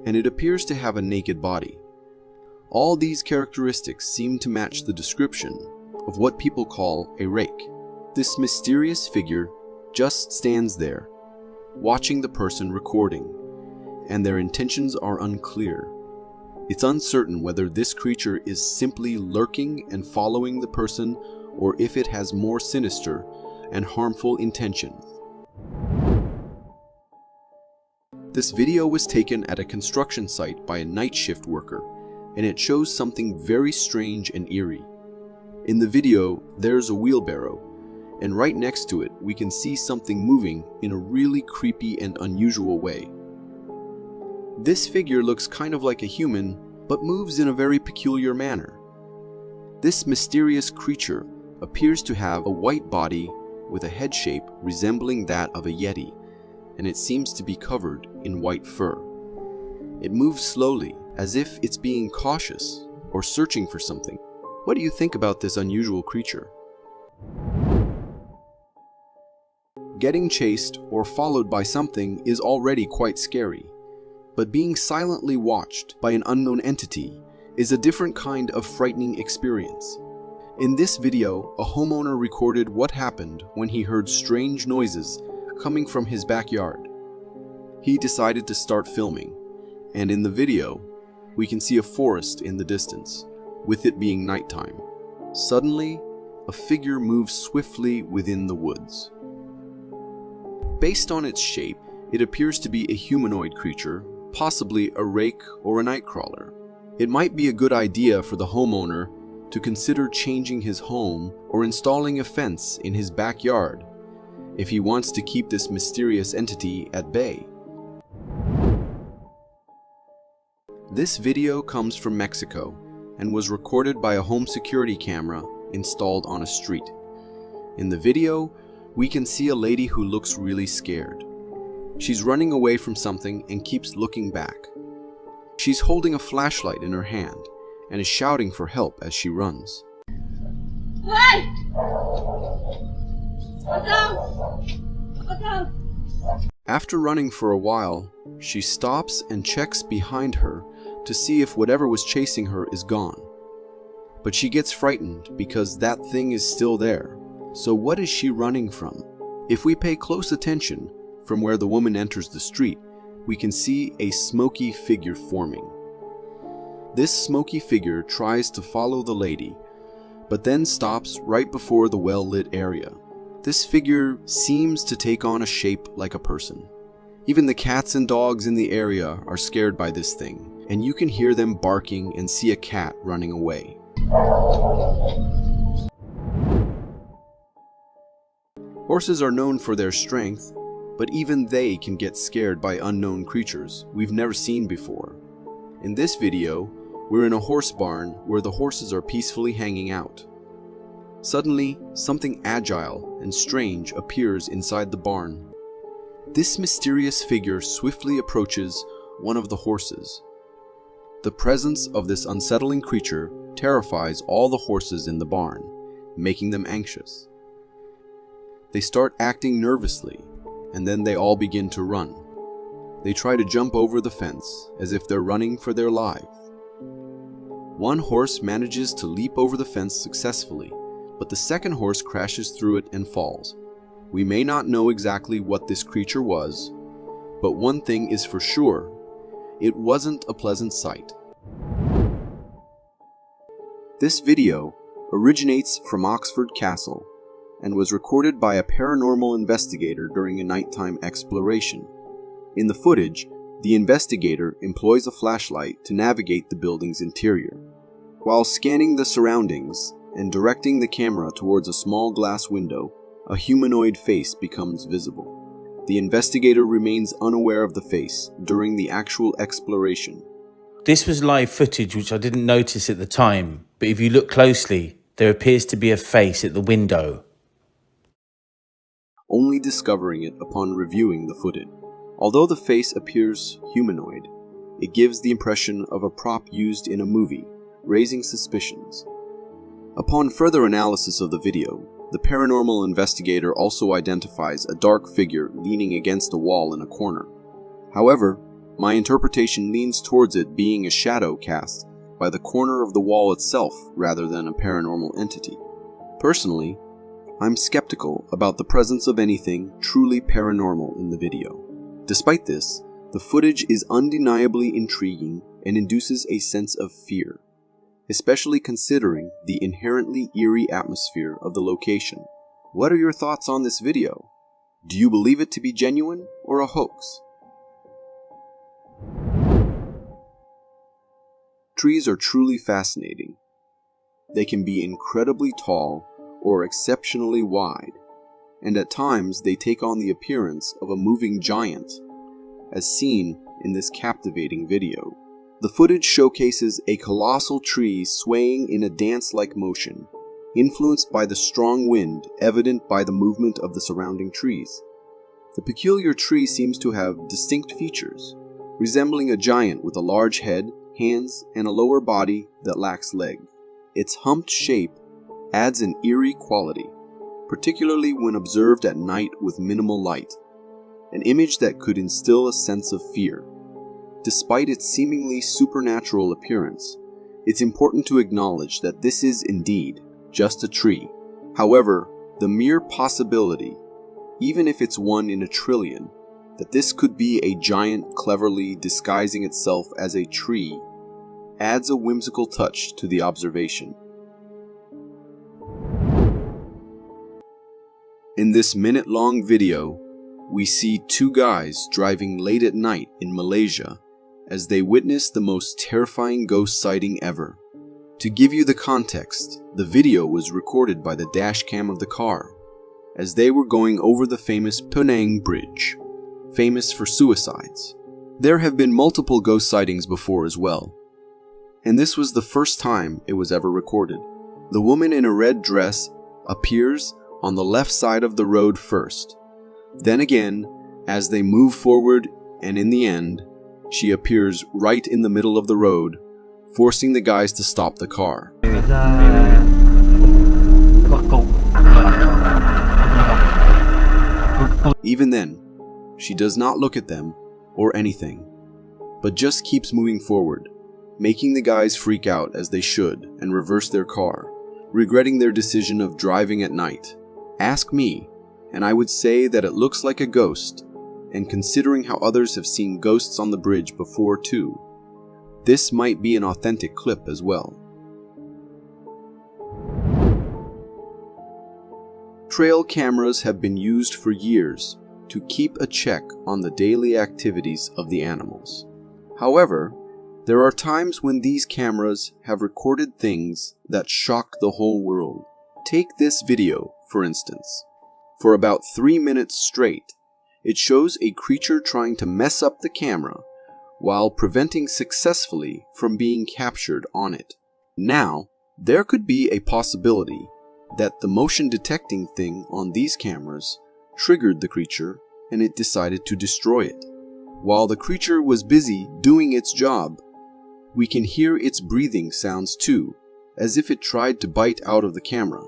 and it appears to have a naked body. All these characteristics seem to match the description of what people call a rake. This mysterious figure just stands there, watching the person recording, and their intentions are unclear. It's uncertain whether this creature is simply lurking and following the person, or if it has more sinister and harmful intentions. This video was taken at a construction site by a night shift worker, and it shows something very strange and eerie. In the video, there's a wheelbarrow, and right next to it, we can see something moving in a really creepy and unusual way. This figure looks kind of like a human, but moves in a very peculiar manner. This mysterious creature appears to have a white body with a head shape resembling that of a yeti, and it seems to be covered in white fur. It moves slowly, as if it's being cautious or searching for something. What do you think about this unusual creature? Getting chased or followed by something is already quite scary, but being silently watched by an unknown entity is a different kind of frightening experience. In this video, a homeowner recorded what happened when he heard strange noises coming from his backyard. He decided to start filming, and in the video, we can see a forest in the distance, with it being nighttime. Suddenly, a figure moves swiftly within the woods. Based on its shape, it appears to be a humanoid creature, possibly a rake or a nightcrawler. It might be a good idea for the homeowner to consider changing his home or installing a fence in his backyard if he wants to keep this mysterious entity at bay. This video comes from Mexico and was recorded by a home security camera installed on a street. In the video, we can see a lady who looks really scared. She's running away from something and keeps looking back. She's holding a flashlight in her hand and is shouting for help as she runs. Hey! Go! After running for a while, she stops and checks behind her to see if whatever was chasing her is gone. But she gets frightened because that thing is still there. So what is she running from? If we pay close attention from where the woman enters the street, we can see a smoky figure forming. This smoky figure tries to follow the lady, but then stops right before the well-lit area. This figure seems to take on a shape like a person. Even the cats and dogs in the area are scared by this thing, and you can hear them barking and see a cat running away. Horses are known for their strength, but even they can get scared by unknown creatures we've never seen before. In this video, we're in a horse barn where the horses are peacefully hanging out. Suddenly, something agile and strange appears inside the barn. This mysterious figure swiftly approaches one of the horses. The presence of this unsettling creature terrifies all the horses in the barn, making them anxious. They start acting nervously, and then they all begin to run. They try to jump over the fence as if they're running for their lives. One horse manages to leap over the fence successfully, but the second horse crashes through it and falls. We may not know exactly what this creature was, but one thing is for sure, it wasn't a pleasant sight. This video originates from Oxford Castle and was recorded by a paranormal investigator during a nighttime exploration. In the footage, the investigator employs a flashlight to navigate the building's interior. While scanning the surroundings and directing the camera towards a small glass window, a humanoid face becomes visible. The investigator remains unaware of the face during the actual exploration. This was live footage which I didn't notice at the time, but if you look closely, there appears to be a face at the window. Only discovering it upon reviewing the footage. Although the face appears humanoid, it gives the impression of a prop used in a movie, raising suspicions. Upon further analysis of the video, the paranormal investigator also identifies a dark figure leaning against a wall in a corner. However, my interpretation leans towards it being a shadow cast by the corner of the wall itself rather than a paranormal entity. Personally, I'm skeptical about the presence of anything truly paranormal in the video. Despite this, the footage is undeniably intriguing and induces a sense of fear, especially considering the inherently eerie atmosphere of the location. What are your thoughts on this video? Do you believe it to be genuine or a hoax? Trees are truly fascinating. They can be incredibly tall or exceptionally wide, and at times they take on the appearance of a moving giant, as seen in this captivating video. The footage showcases a colossal tree swaying in a dance-like motion, influenced by the strong wind evident by the movement of the surrounding trees. The peculiar tree seems to have distinct features, resembling a giant with a large head, hands, and a lower body that lacks legs. Its humped shape adds an eerie quality, particularly when observed at night with minimal light, an image that could instill a sense of fear. Despite its seemingly supernatural appearance, it's important to acknowledge that this is indeed just a tree. However, the mere possibility, even if it's one in a trillion, that this could be a giant cleverly disguising itself as a tree adds a whimsical touch to the observation. In this minute-long video, we see two guys driving late at night in Malaysia as they witness the most terrifying ghost sighting ever. To give you the context, the video was recorded by the dash cam of the car as they were going over the famous Penang Bridge, famous for suicides. There have been multiple ghost sightings before as well, and this was the first time it was ever recorded. The woman in a red dress appears on the left side of the road first. Then again, as they move forward, and in the end, she appears right in the middle of the road, forcing the guys to stop the car. Even then, she does not look at them or anything, but just keeps moving forward, making the guys freak out as they should and reverse their car, regretting their decision of driving at night. Ask me, and I would say that it looks like a ghost, and considering how others have seen ghosts on the bridge before too, this might be an authentic clip as well. Trail cameras have been used for years to keep a check on the daily activities of the animals. However, there are times when these cameras have recorded things that shock the whole world. Take this video, for instance. For about 3 minutes straight, it shows a creature trying to mess up the camera while preventing successfully from being captured on it. Now, there could be a possibility that the motion detecting thing on these cameras triggered the creature and it decided to destroy it. While the creature was busy doing its job, we can hear its breathing sounds too, as if it tried to bite out of the camera.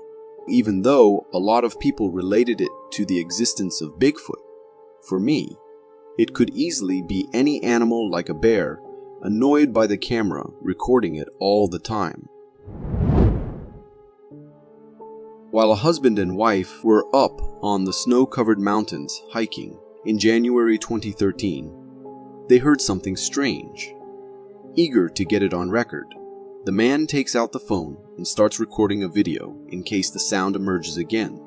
Even though a lot of people related it to the existence of Bigfoot, for me, it could easily be any animal like a bear, annoyed by the camera recording it all the time. While a husband and wife were up on the snow-covered mountains hiking in January 2013, they heard something strange. Eager to get it on record, the man takes out the phone and starts recording a video in case the sound emerges again.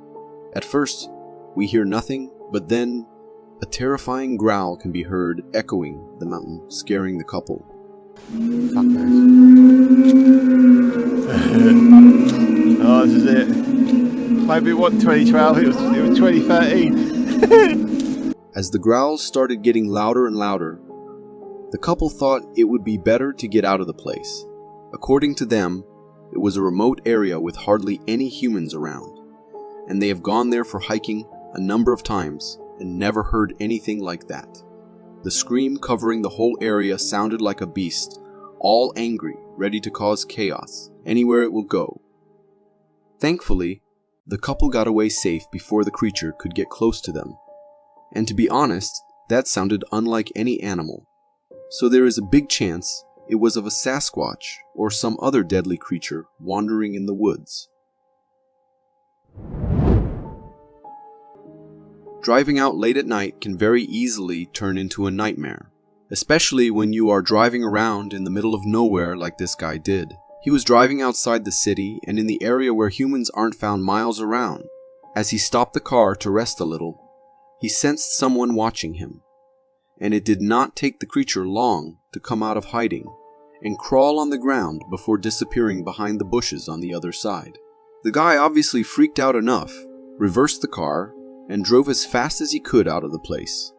At first, we hear nothing, but then a terrifying growl can be heard echoing the mountain, scaring the couple. Oh, this is it. Maybe it wasn't 2012, it was 2013. As the growls started getting louder and louder, the couple thought it would be better to get out of the place. According to them, it was a remote area with hardly any humans around, and they have gone there for hiking a number of times and never heard anything like that. The scream covering the whole area sounded like a beast, all angry, ready to cause chaos anywhere it will go. Thankfully, the couple got away safe before the creature could get close to them. And to be honest, that sounded unlike any animal. So there is a big chance it was of a Sasquatch or some other deadly creature wandering in the woods. Driving out late at night can very easily turn into a nightmare, especially when you are driving around in the middle of nowhere like this guy did. He was driving outside the city and in the area where humans aren't found miles around. As he stopped the car to rest a little, he sensed someone watching him, and it did not take the creature long to come out of hiding and crawl on the ground before disappearing behind the bushes on the other side. The guy obviously freaked out enough, reversed the car, and drove as fast as he could out of the place,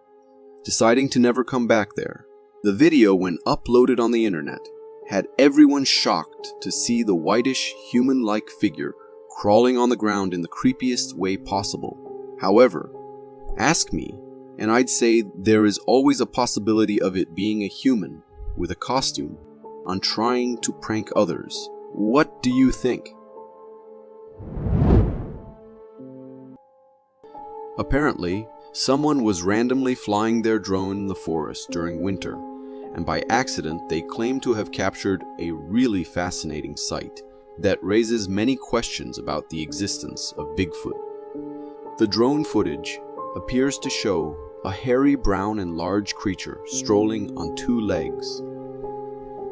deciding to never come back there. The video, when uploaded on the internet, had everyone shocked to see the whitish, human-like figure crawling on the ground in the creepiest way possible. However, ask me, and I'd say there is always a possibility of it being a human with a costume on trying to prank others. What do you think? Apparently, someone was randomly flying their drone in the forest during winter, and by accident they claim to have captured a really fascinating sight that raises many questions about the existence of Bigfoot. The drone footage appears to show a hairy brown and large creature strolling on two legs,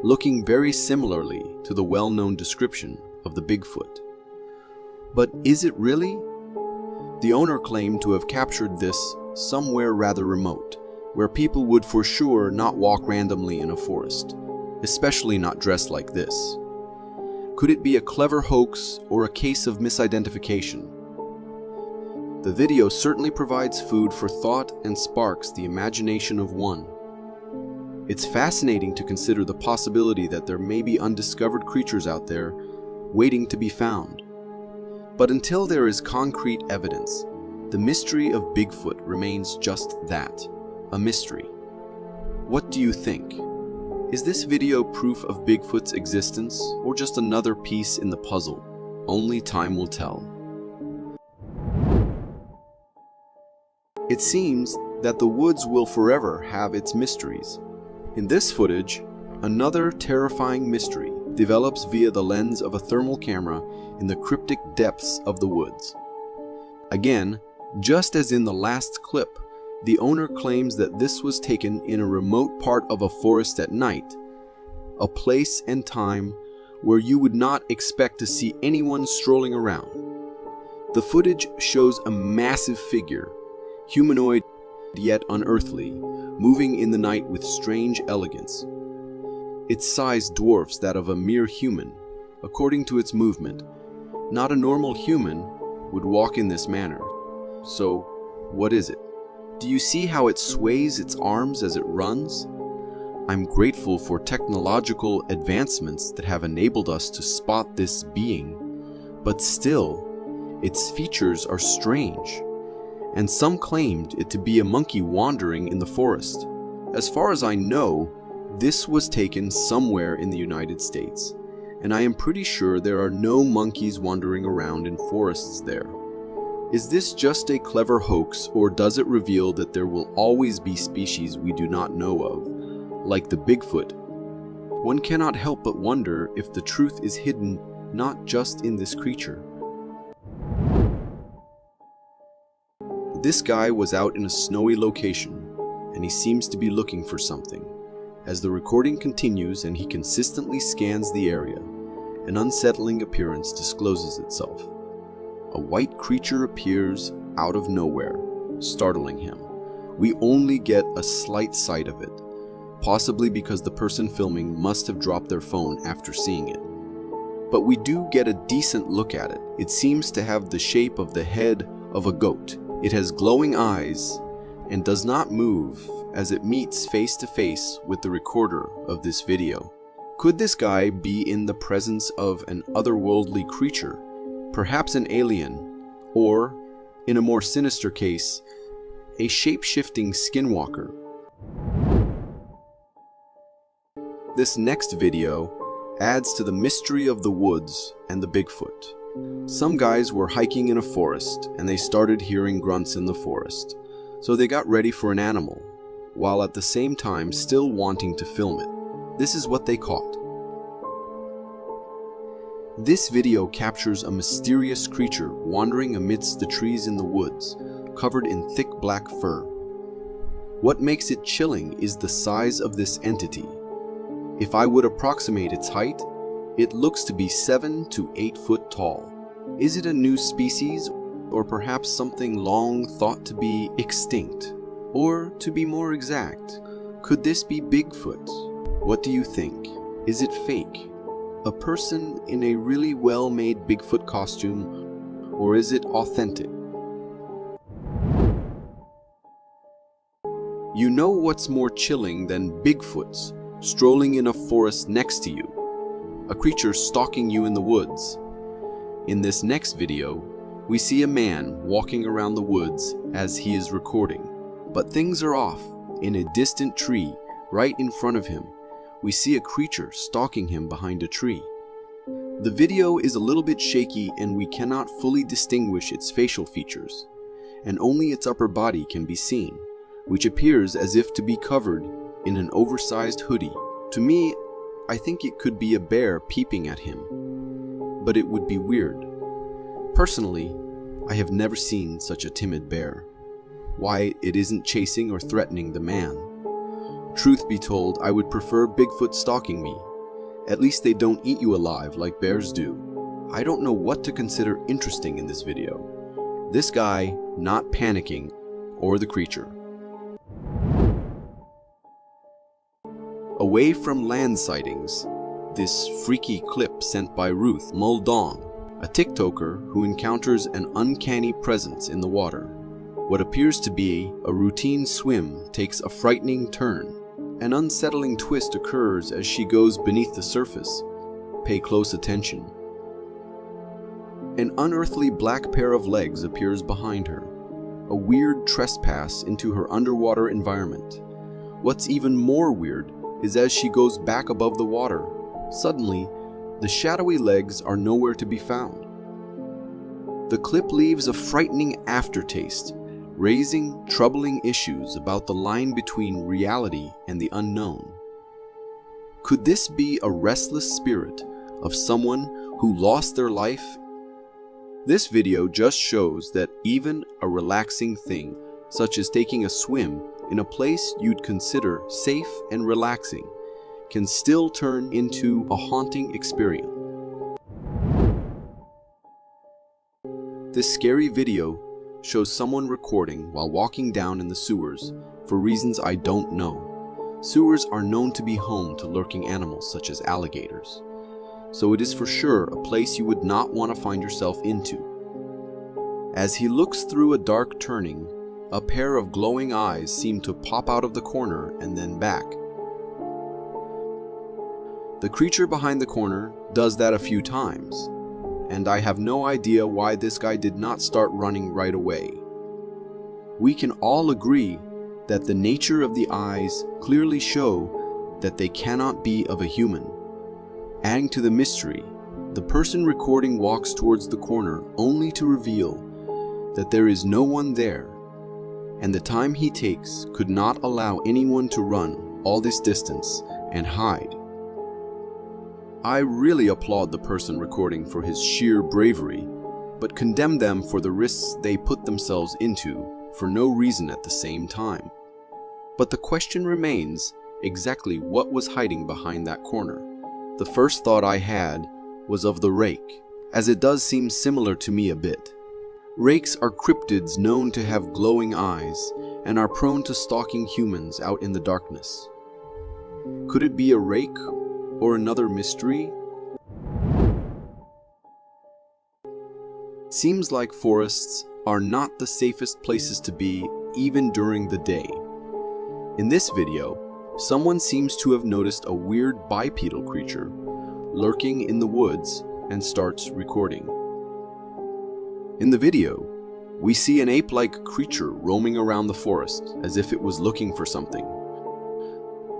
looking very similarly to the well-known description of the Bigfoot. But is it really? The owner claimed to have captured this somewhere rather remote, where people would for sure not walk randomly in a forest, especially not dressed like this. Could it be a clever hoax or a case of misidentification? The video certainly provides food for thought and sparks the imagination of one. It's fascinating to consider the possibility that there may be undiscovered creatures out there waiting to be found. But until there is concrete evidence, the mystery of Bigfoot remains just that, a mystery. What do you think? Is this video proof of Bigfoot's existence, or just another piece in the puzzle? Only time will tell. It seems that the woods will forever have its mysteries. In this footage, another terrifying mystery develops via the lens of a thermal camera in the cryptic depths of the woods. Again, just as in the last clip, the owner claims that this was taken in a remote part of a forest at night, a place and time where you would not expect to see anyone strolling around. The footage shows a massive figure, humanoid yet unearthly, moving in the night with strange elegance. Its size dwarfs that of a mere human, according to its movement. Not a normal human would walk in this manner. So, what is it? Do you see how it sways its arms as it runs? I'm grateful for technological advancements that have enabled us to spot this being, but still, its features are strange, and some claimed it to be a monkey wandering in the forest. As far as I know, this was taken somewhere in the United States, and I am pretty sure there are no monkeys wandering around in forests there. Is this just a clever hoax, or does it reveal that there will always be species we do not know of, like the Bigfoot? One cannot help but wonder if the truth is hidden not just in this creature. This guy was out in a snowy location, and he seems to be looking for something. As the recording continues and he consistently scans the area, an unsettling appearance discloses itself. A white creature appears out of nowhere, startling him. We only get a slight sight of it, possibly because the person filming must have dropped their phone after seeing it. But we do get a decent look at it. It seems to have the shape of the head of a goat. It has glowing eyes and does not move as it meets face to face with the recorder of this video. Could this guy be in the presence of an otherworldly creature? Perhaps an alien, or, in a more sinister case, a shape-shifting skinwalker. This next video adds to the mystery of the woods and the Bigfoot. Some guys were hiking in a forest and they started hearing grunts in the forest, so they got ready for an animal, while at the same time still wanting to film it. This is what they caught. This video captures a mysterious creature wandering amidst the trees in the woods, covered in thick black fur. What makes it chilling is the size of this entity. If I would approximate its height, it looks to be 7 to 8 foot tall. Is it a new species, or perhaps something long thought to be extinct? Or, to be more exact, could this be Bigfoot? What do you think? Is it fake? A person in a really well-made Bigfoot costume, or is it authentic? You know what's more chilling than Bigfoots strolling in a forest next to you? A creature stalking you in the woods. In this next video, we see a man walking around the woods as he is recording. But things are off. In a distant tree, right in front of him, we see a creature stalking him behind a tree. The video is a little bit shaky and we cannot fully distinguish its facial features, and only its upper body can be seen, which appears as if to be covered in an oversized hoodie. To me, I think it could be a bear peeping at him, but it would be weird. Personally, I have never seen such a timid bear. Why it isn't chasing or threatening the man. Truth be told, I would prefer Bigfoot stalking me. At least they don't eat you alive like bears do. I don't know what to consider interesting in this video. This guy not panicking, or the creature. Away from land sightings, this freaky clip sent by Ruth Muldong, a TikToker who encounters an uncanny presence in the water. What appears to be a routine swim takes a frightening turn. An unsettling twist occurs as she goes beneath the surface. Pay close attention. An unearthly black pair of legs appears behind her. A weird trespass into her underwater environment. What's even more weird is as she goes back above the water, suddenly, the shadowy legs are nowhere to be found. The clip leaves a frightening aftertaste, raising troubling issues about the line between reality and the unknown. Could this be a restless spirit of someone who lost their life? This video just shows that even a relaxing thing, such as taking a swim in a place you'd consider safe and relaxing, can still turn into a haunting experience. This scary video shows someone recording while walking down in the sewers for reasons I don't know. Sewers are known to be home to lurking animals such as alligators, so it is for sure a place you would not want to find yourself into. As he looks through a dark turning, a pair of glowing eyes seem to pop out of the corner and then back. The creature behind the corner does that a few times, and I have no idea why this guy did not start running right away. We can all agree that the nature of the eyes clearly show that they cannot be of a human. Adding to the mystery, the person recording walks towards the corner only to reveal that there is no one there, and the time he takes could not allow anyone to run all this distance and hide. I really applaud the person recording for his sheer bravery, but condemn them for the risks they put themselves into for no reason at the same time. But the question remains, exactly what was hiding behind that corner? The first thought I had was of the rake, as it does seem similar to me a bit. Rakes are cryptids known to have glowing eyes and are prone to stalking humans out in the darkness. Could it be a rake or another mystery? Seems like forests are not the safest places to be even during the day. In this video, someone seems to have noticed a weird bipedal creature lurking in the woods and starts recording. In the video, we see an ape-like creature roaming around the forest as if it was looking for something.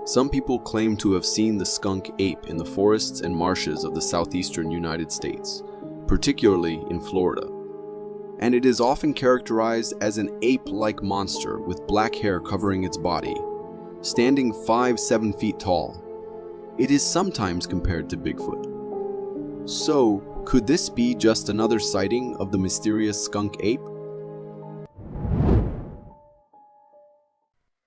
Some people claim to have seen the skunk ape in the forests and marshes of the southeastern United States, particularly in Florida. And it is often characterized as an ape-like monster with black hair covering its body, standing 5-7 feet tall. It is sometimes compared to Bigfoot. So, could this be just another sighting of the mysterious skunk ape?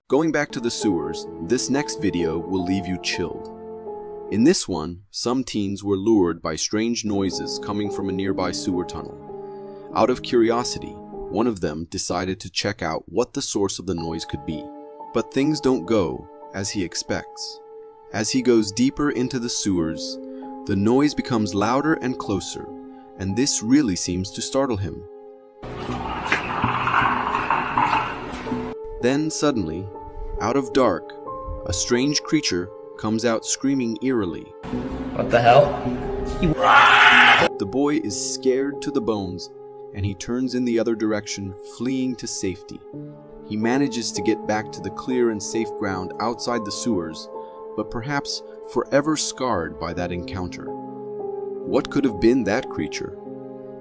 Going back to the sewers, this next video will leave you chilled. In this one, some teens were lured by strange noises coming from a nearby sewer tunnel. Out of curiosity, one of them decided to check out what the source of the noise could be. But things don't go as he expects. As he goes deeper into the sewers, the noise becomes louder and closer, and this really seems to startle him. Then suddenly, out of dark, a strange creature comes out screaming eerily. What the hell? The boy is scared to the bones, and he turns in the other direction, fleeing to safety. He manages to get back to the clear and safe ground outside the sewers, but perhaps forever scarred by that encounter. What could have been that creature?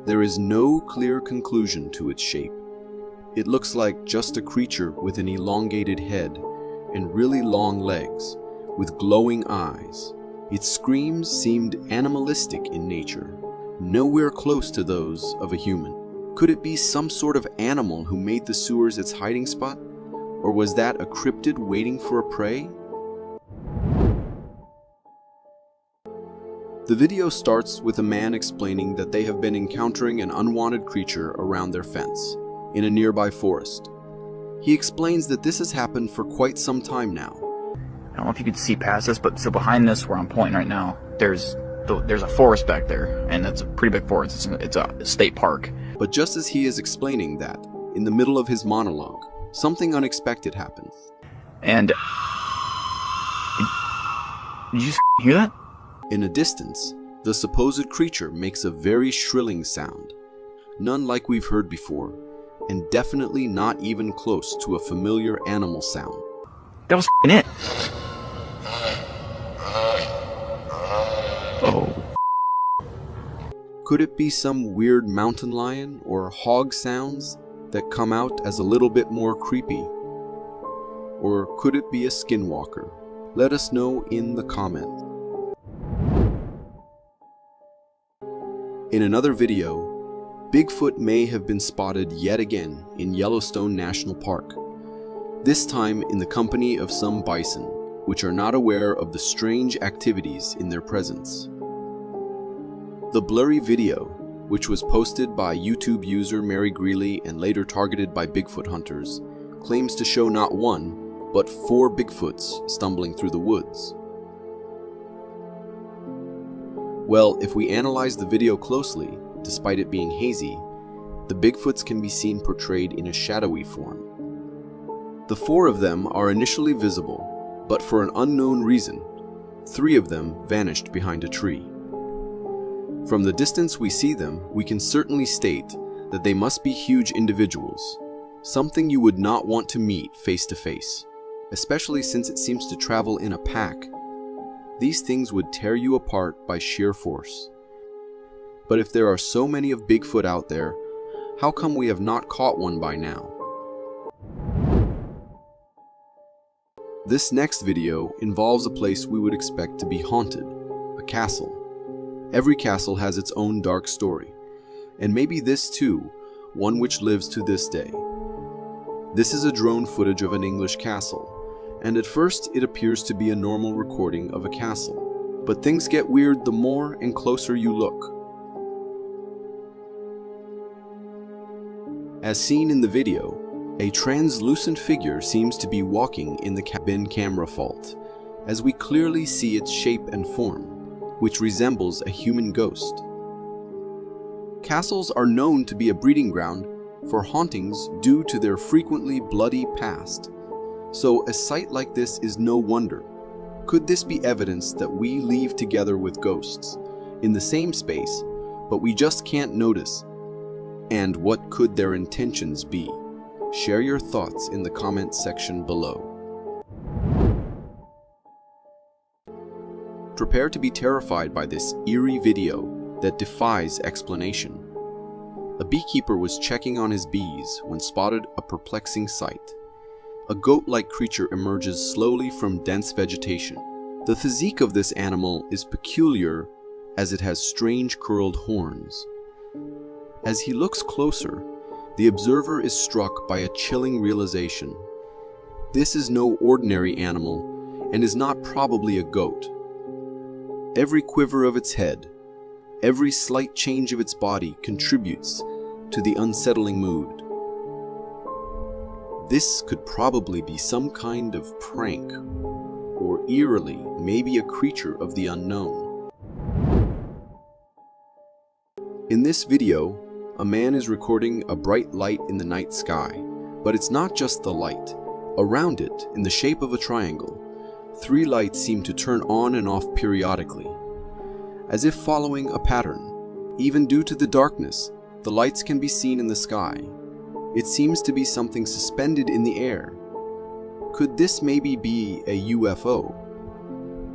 There is no clear conclusion to its shape. It looks like just a creature with an elongated head and really long legs, with glowing eyes. Its screams seemed animalistic in nature, nowhere close to those of a human. Could it be some sort of animal who made the sewers its hiding spot? Or was that a cryptid waiting for a prey? The video starts with a man explaining that they have been encountering an unwanted creature around their fence, in a nearby forest. He explains that this has happened for quite some time now. I don't know if you could see past this, but so behind this where I'm pointing right now, there's a forest back there, and it's a pretty big forest. It's a state park. But just as he is explaining that, in the middle of his monologue, something unexpected happens. And did you hear that? In a distance, the supposed creature makes a very shrilling sound, none like we've heard before, and definitely not even close to a familiar animal sound. That was it. Oh. Could it be some weird mountain lion or hog sounds that come out as a little bit more creepy? Or could it be a skinwalker? Let us know in the comments. In another video, Bigfoot may have been spotted yet again in Yellowstone National Park, this time in the company of some bison, which are not aware of the strange activities in their presence. The blurry video, which was posted by YouTube user Mary Greeley and later targeted by Bigfoot hunters, claims to show not one, but 4 Bigfoots stumbling through the woods. Well, if we analyze the video closely, despite it being hazy, the Bigfoots can be seen portrayed in a shadowy form. The 4 of them are initially visible, but for an unknown reason, 3 of them vanished behind a tree. From the distance we see them, we can certainly state that they must be huge individuals, something you would not want to meet face to face, especially since it seems to travel in a pack. These things would tear you apart by sheer force. But if there are so many of Bigfoot out there, how come we have not caught one by now? This next video involves a place we would expect to be haunted, a castle. Every castle has its own dark story, and maybe this too, one which lives to this day. This is a drone footage of an English castle, and at first it appears to be a normal recording of a castle. But things get weird the more and closer you look. As seen in the video, a translucent figure seems to be walking in the cabin camera fault, as we clearly see its shape and form, which resembles a human ghost. Castles are known to be a breeding ground for hauntings due to their frequently bloody past, so a sight like this is no wonder. Could this be evidence that we leave together with ghosts, in the same space, but we just can't notice? And what could their intentions be? Share your thoughts in the comments section below. Prepare to be terrified by this eerie video that defies explanation. A beekeeper was checking on his bees when spotted a perplexing sight. A goat-like creature emerges slowly from dense vegetation. The physique of this animal is peculiar as it has strange curled horns. As he looks closer, the observer is struck by a chilling realization. This is no ordinary animal and is not probably a goat. Every quiver of its head, every slight change of its body contributes to the unsettling mood. This could probably be some kind of prank, or eerily, maybe a creature of the unknown. In this video, a man is recording a bright light in the night sky, but it's not just the light. Around it, in the shape of a triangle, 3 lights seem to turn on and off periodically, as if following a pattern. Even due to the darkness, the lights can be seen in the sky. It seems to be something suspended in the air. Could this maybe be a UFO?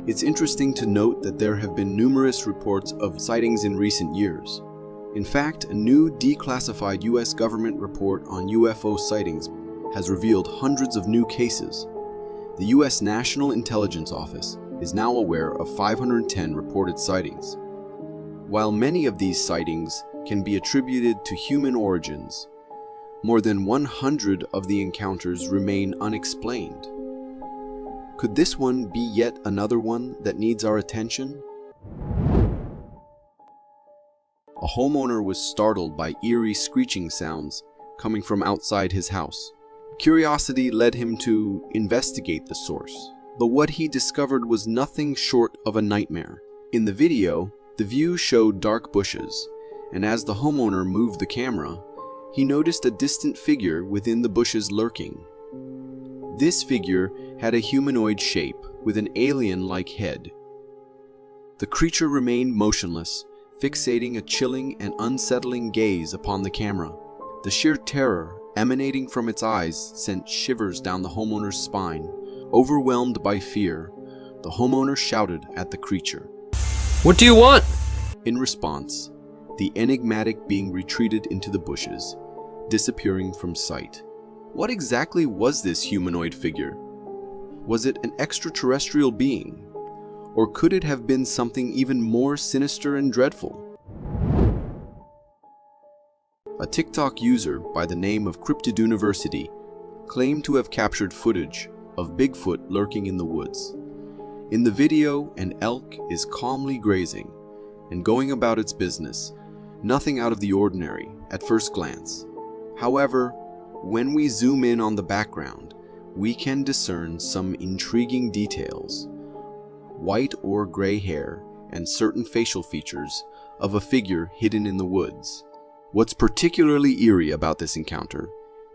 It's interesting to note that there have been numerous reports of sightings in recent years. In fact, a new declassified US government report on UFO sightings has revealed hundreds of new cases. The US National Intelligence Office is now aware of 510 reported sightings. While many of these sightings can be attributed to human origins, more than 100 of the encounters remain unexplained. Could this one be yet another one that needs our attention? A homeowner was startled by eerie screeching sounds coming from outside his house. Curiosity led him to investigate the source, but what he discovered was nothing short of a nightmare. In the video, the view showed dark bushes, and as the homeowner moved the camera, he noticed a distant figure within the bushes lurking. This figure had a humanoid shape with an alien-like head. The creature remained motionless, fixating a chilling and unsettling gaze upon the camera. The sheer terror emanating from its eyes sent shivers down the homeowner's spine. Overwhelmed by fear, the homeowner shouted at the creature. "What do you want?" In response, the enigmatic being retreated into the bushes, disappearing from sight. What exactly was this humanoid figure? Was it an extraterrestrial being? Or could it have been something even more sinister and dreadful? A TikTok user by the name of Cryptid University claimed to have captured footage of Bigfoot lurking in the woods. In the video, an elk is calmly grazing and going about its business, nothing out of the ordinary at first glance. However, when we zoom in on the background, we can discern some intriguing details. White or gray hair and certain facial features of a figure hidden in the woods. What's particularly eerie about this encounter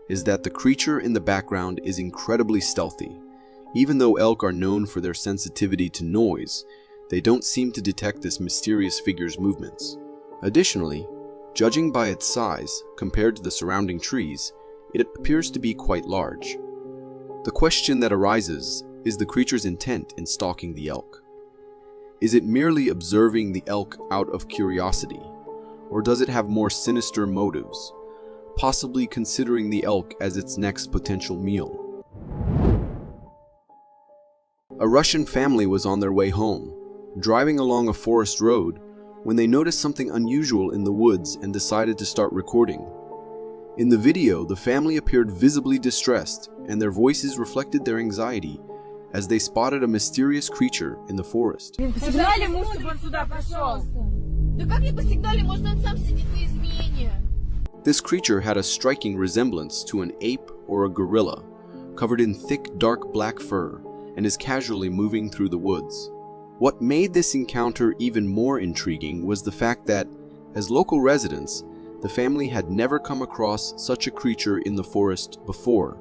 is that the creature in the background is incredibly stealthy. Even though elk are known for their sensitivity to noise, they don't seem to detect this mysterious figure's movements. Additionally, judging by its size compared to the surrounding trees, it appears to be quite large. The question that arises is the creature's intent in stalking the elk. Is it merely observing the elk out of curiosity, or does it have more sinister motives, possibly considering the elk as its next potential meal? A Russian family was on their way home, driving along a forest road, when they noticed something unusual in the woods and decided to start recording. In the video, the family appeared visibly distressed, and their voices reflected their anxiety as they spotted a mysterious creature in the forest. This creature had a striking resemblance to an ape or a gorilla, covered in thick dark black fur, and is casually moving through the woods. What made this encounter even more intriguing was the fact that, as local residents, the family had never come across such a creature in the forest before.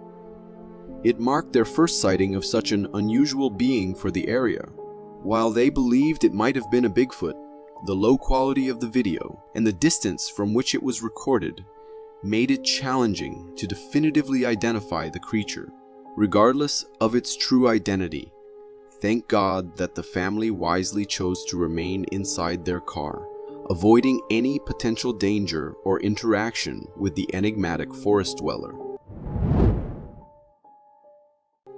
It marked their first sighting of such an unusual being for the area. While they believed it might have been a Bigfoot, the low quality of the video and the distance from which it was recorded made it challenging to definitively identify the creature. Regardless of its true identity, thank God that the family wisely chose to remain inside their car, avoiding any potential danger or interaction with the enigmatic forest dweller.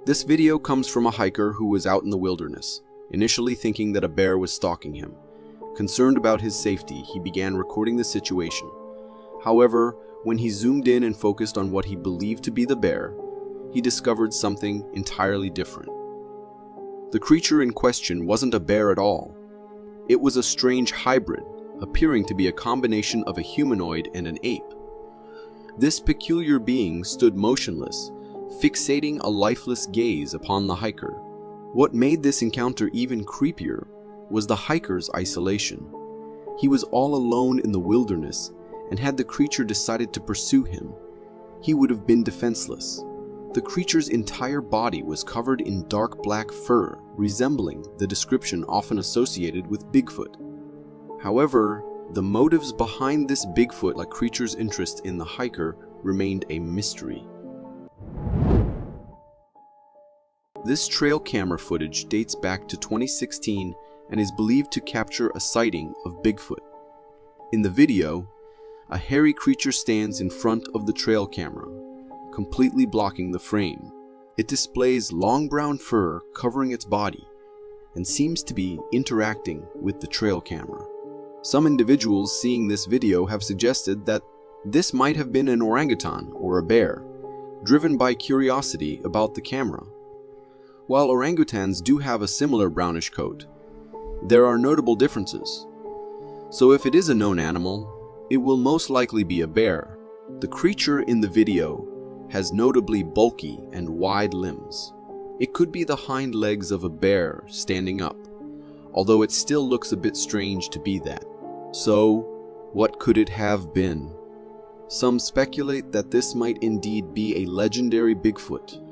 This video comes from a hiker who was out in the wilderness, initially thinking that a bear was stalking him. Concerned about his safety, he began recording the situation. However, when he zoomed in and focused on what he believed to be the bear, he discovered something entirely different. The creature in question wasn't a bear at all. It was a strange hybrid, appearing to be a combination of a humanoid and an ape. This peculiar being stood motionless, fixating a lifeless gaze upon the hiker. What made this encounter even creepier was the hiker's isolation. He was all alone in the wilderness, and had the creature decided to pursue him, he would have been defenseless. The creature's entire body was covered in dark black fur, resembling the description often associated with Bigfoot. However, the motives behind this Bigfoot-like creature's interest in the hiker remained a mystery. This trail camera footage dates back to 2016 and is believed to capture a sighting of Bigfoot. In the video, a hairy creature stands in front of the trail camera, completely blocking the frame. It displays long brown fur covering its body and seems to be interacting with the trail camera. Some individuals seeing this video have suggested that this might have been an orangutan or a bear, driven by curiosity about the camera. While orangutans do have a similar brownish coat, there are notable differences. So if it is a known animal, it will most likely be a bear. The creature in the video has notably bulky and wide limbs. It could be the hind legs of a bear standing up, although it still looks a bit strange to be that. So, what could it have been? Some speculate that this might indeed be a legendary Bigfoot,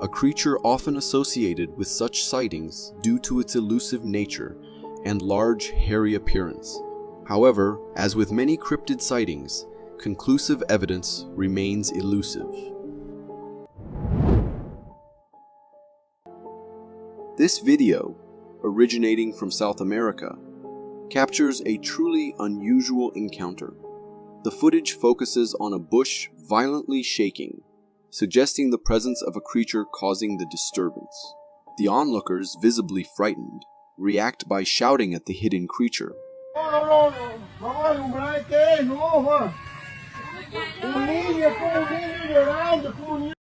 a creature often associated with such sightings due to its elusive nature and large, hairy appearance. However, as with many cryptid sightings, conclusive evidence remains elusive. This video, originating from South America, captures a truly unusual encounter. The footage focuses on a bush violently shaking, suggesting the presence of a creature causing the disturbance. The onlookers, visibly frightened, react by shouting at the hidden creature.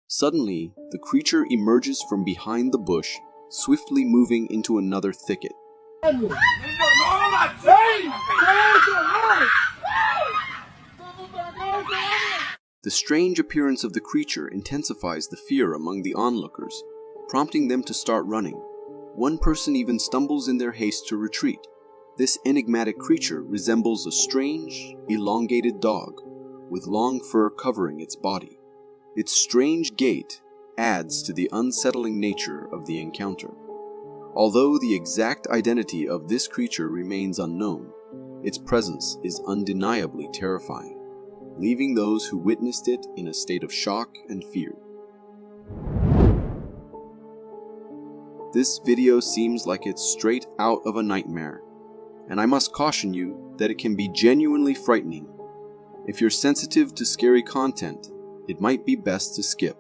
Suddenly, the creature emerges from behind the bush, swiftly moving into another thicket. The strange appearance of the creature intensifies the fear among the onlookers, prompting them to start running. One person even stumbles in their haste to retreat. This enigmatic creature resembles a strange, elongated dog, with long fur covering its body. Its strange gait adds to the unsettling nature of the encounter. Although the exact identity of this creature remains unknown, its presence is undeniably terrifying, leaving those who witnessed it in a state of shock and fear. This video seems like it's straight out of a nightmare, and I must caution you that it can be genuinely frightening. If you're sensitive to scary content, it might be best to skip.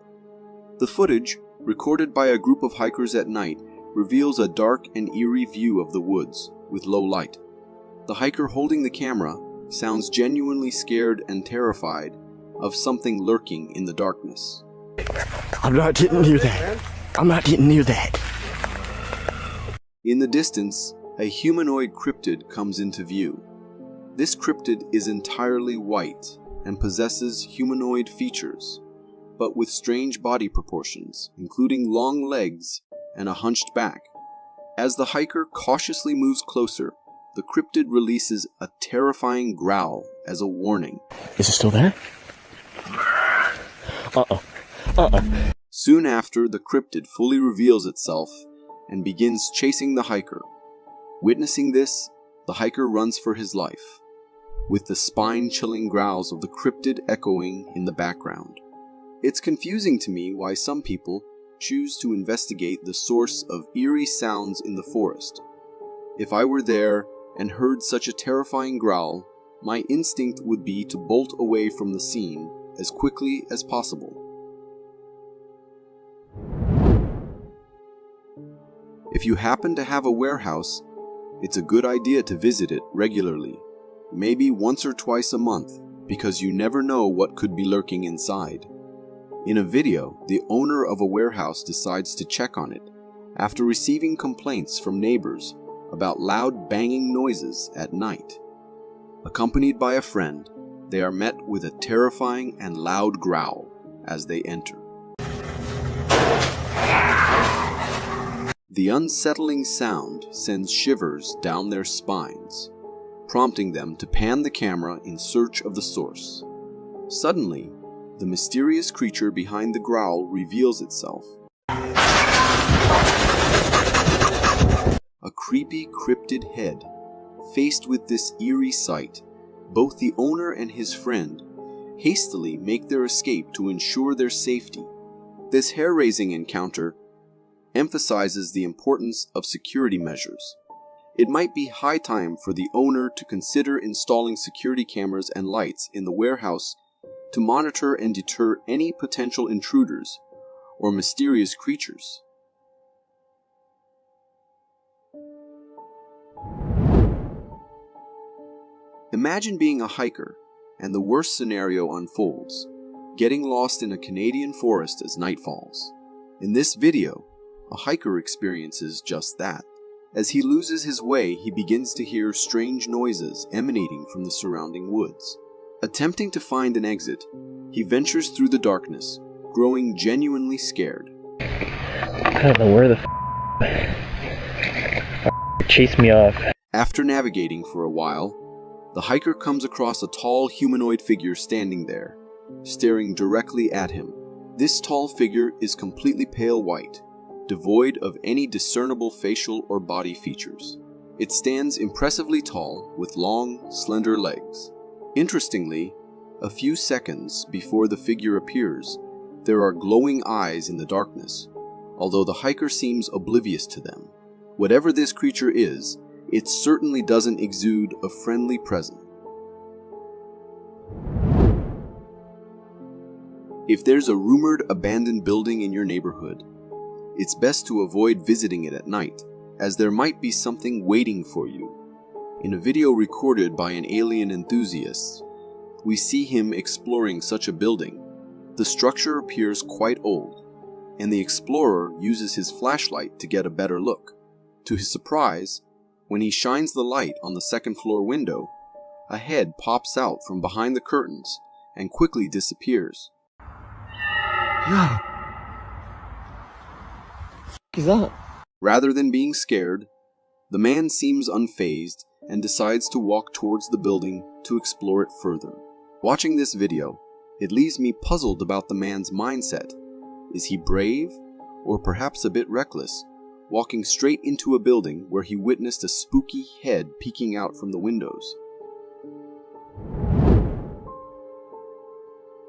The footage, recorded by a group of hikers at night, reveals a dark and eerie view of the woods with low light. The hiker holding the camera sounds genuinely scared and terrified of something lurking in the darkness. I'm not getting near that. I'm not getting near that. In the distance, a humanoid cryptid comes into view. This cryptid is entirely white and possesses humanoid features, but with strange body proportions, including long legs and a hunched back. As the hiker cautiously moves closer, the cryptid releases a terrifying growl as a warning. Is it still there? Soon after, the cryptid fully reveals itself and begins chasing the hiker. Witnessing this, the hiker runs for his life, with the spine-chilling growls of the cryptid echoing in the background. It's confusing to me why some people choose to investigate the source of eerie sounds in the forest. If I were there, and heard such a terrifying growl, my instinct would be to bolt away from the scene as quickly as possible. If you happen to have a warehouse, it's a good idea to visit it regularly, maybe once or twice a month, because you never know what could be lurking inside. In a video, the owner of a warehouse decides to check on it after receiving complaints from neighbors about loud banging noises at night. Accompanied by a friend, they are met with a terrifying and loud growl as they enter. The unsettling sound sends shivers down their spines, prompting them to pan the camera in search of the source. Suddenly, the mysterious creature behind the growl reveals itself. A creepy cryptid head. Faced with this eerie sight, both the owner and his friend hastily make their escape to ensure their safety. This hair-raising encounter emphasizes the importance of security measures. It might be high time for the owner to consider installing security cameras and lights in the warehouse to monitor and deter any potential intruders or mysterious creatures. Imagine being a hiker and the worst scenario unfolds, getting lost in a Canadian forest as night falls. In this video, a hiker experiences just that. As he loses his way, he begins to hear strange noises emanating from the surrounding woods. Attempting to find an exit, he ventures through the darkness, growing genuinely scared. I don't know where the chased me off. After navigating for a while, the hiker comes across a tall humanoid figure standing there, staring directly at him. This tall figure is completely pale white, devoid of any discernible facial or body features. It stands impressively tall with long, slender legs. Interestingly, a few seconds before the figure appears, there are glowing eyes in the darkness, although the hiker seems oblivious to them. Whatever this creature is, it certainly doesn't exude a friendly presence. If there's a rumored abandoned building in your neighborhood, it's best to avoid visiting it at night, as there might be something waiting for you. In a video recorded by an alien enthusiast, we see him exploring such a building. The structure appears quite old, and the explorer uses his flashlight to get a better look. To his surprise, when he shines the light on the second-floor window, a head pops out from behind the curtains and quickly disappears. Yo. Is that? Rather than being scared, the man seems unfazed and decides to walk towards the building to explore it further. Watching this video, it leaves me puzzled about the man's mindset. Is he brave, or perhaps a bit reckless, walking straight into a building where he witnessed a spooky head peeking out from the windows?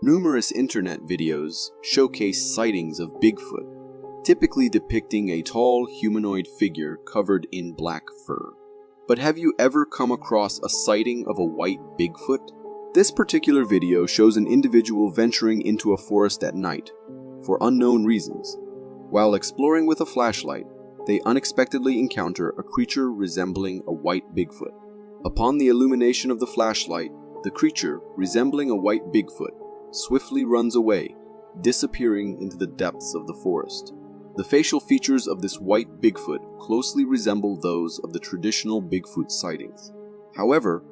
Numerous internet videos showcase sightings of Bigfoot, typically depicting a tall humanoid figure covered in black fur. But have you ever come across a sighting of a white Bigfoot? This particular video shows an individual venturing into a forest at night, for unknown reasons. While exploring with a flashlight, they unexpectedly encounter a creature resembling a white Bigfoot. Upon the illumination of the flashlight, the creature, resembling a white Bigfoot, swiftly runs away, disappearing into the depths of the forest. The facial features of this white Bigfoot closely resemble those of the traditional Bigfoot sightings. However,